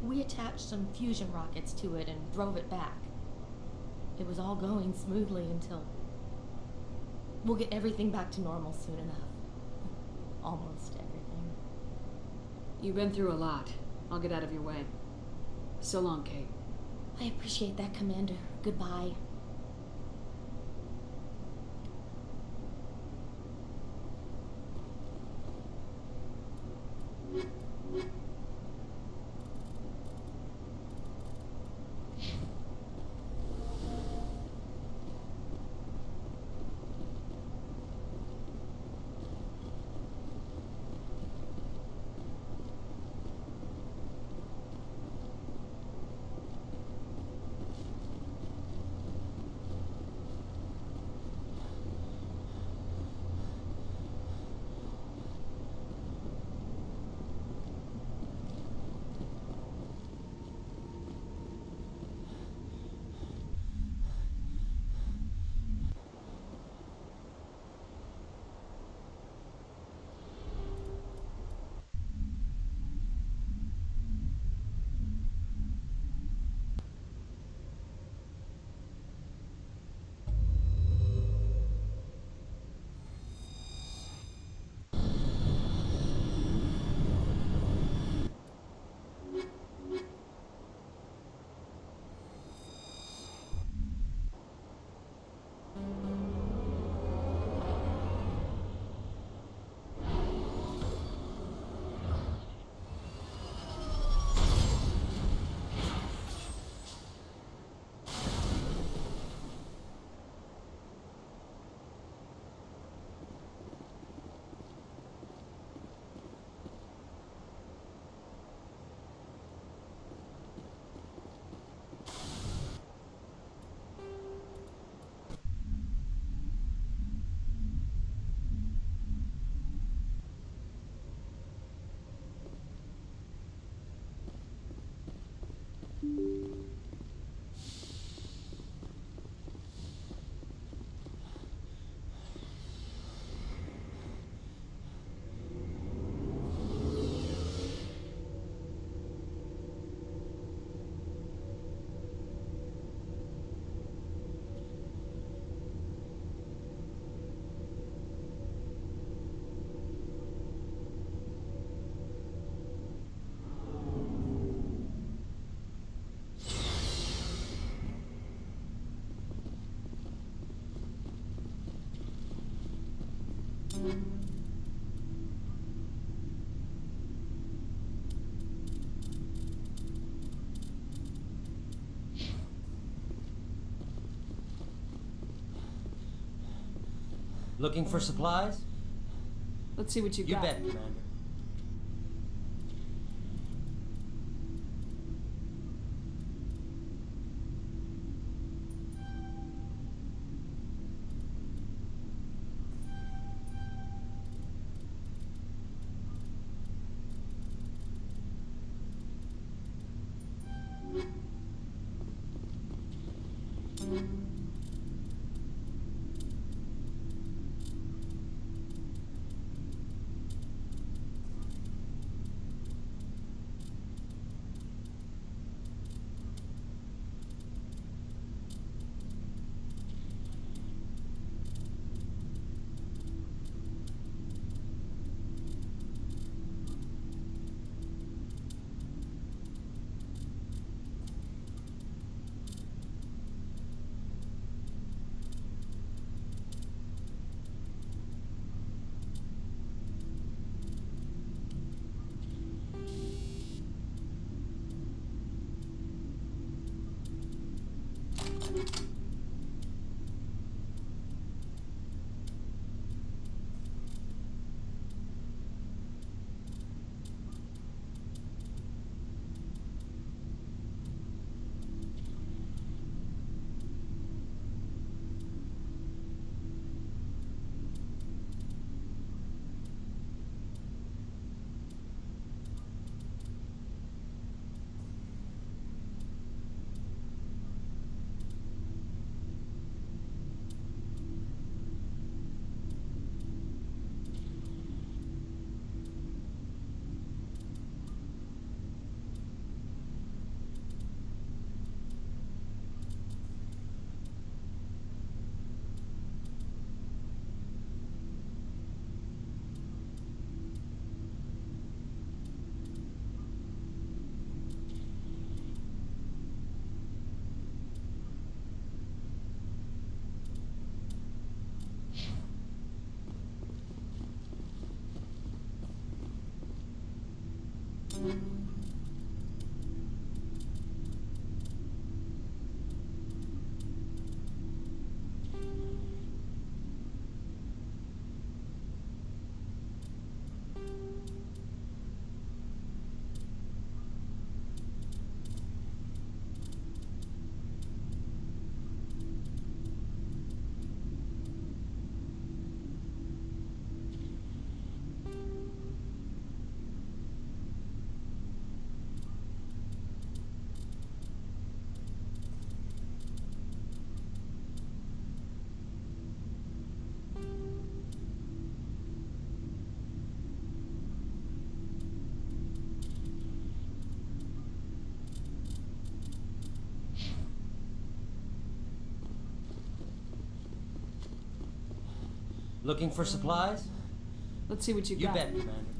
we attached some fusion rockets to it and drove it back. It was all going smoothly until... We'll get everything back to normal soon enough. Almost everything. You've been through a lot. I'll get out of your way. So long, Kate. I appreciate that, Commander. Goodbye. Looking for supplies? Let's see what you got. You bet, Commander. Looking for supplies? Let's see what you You got. bet, Commander.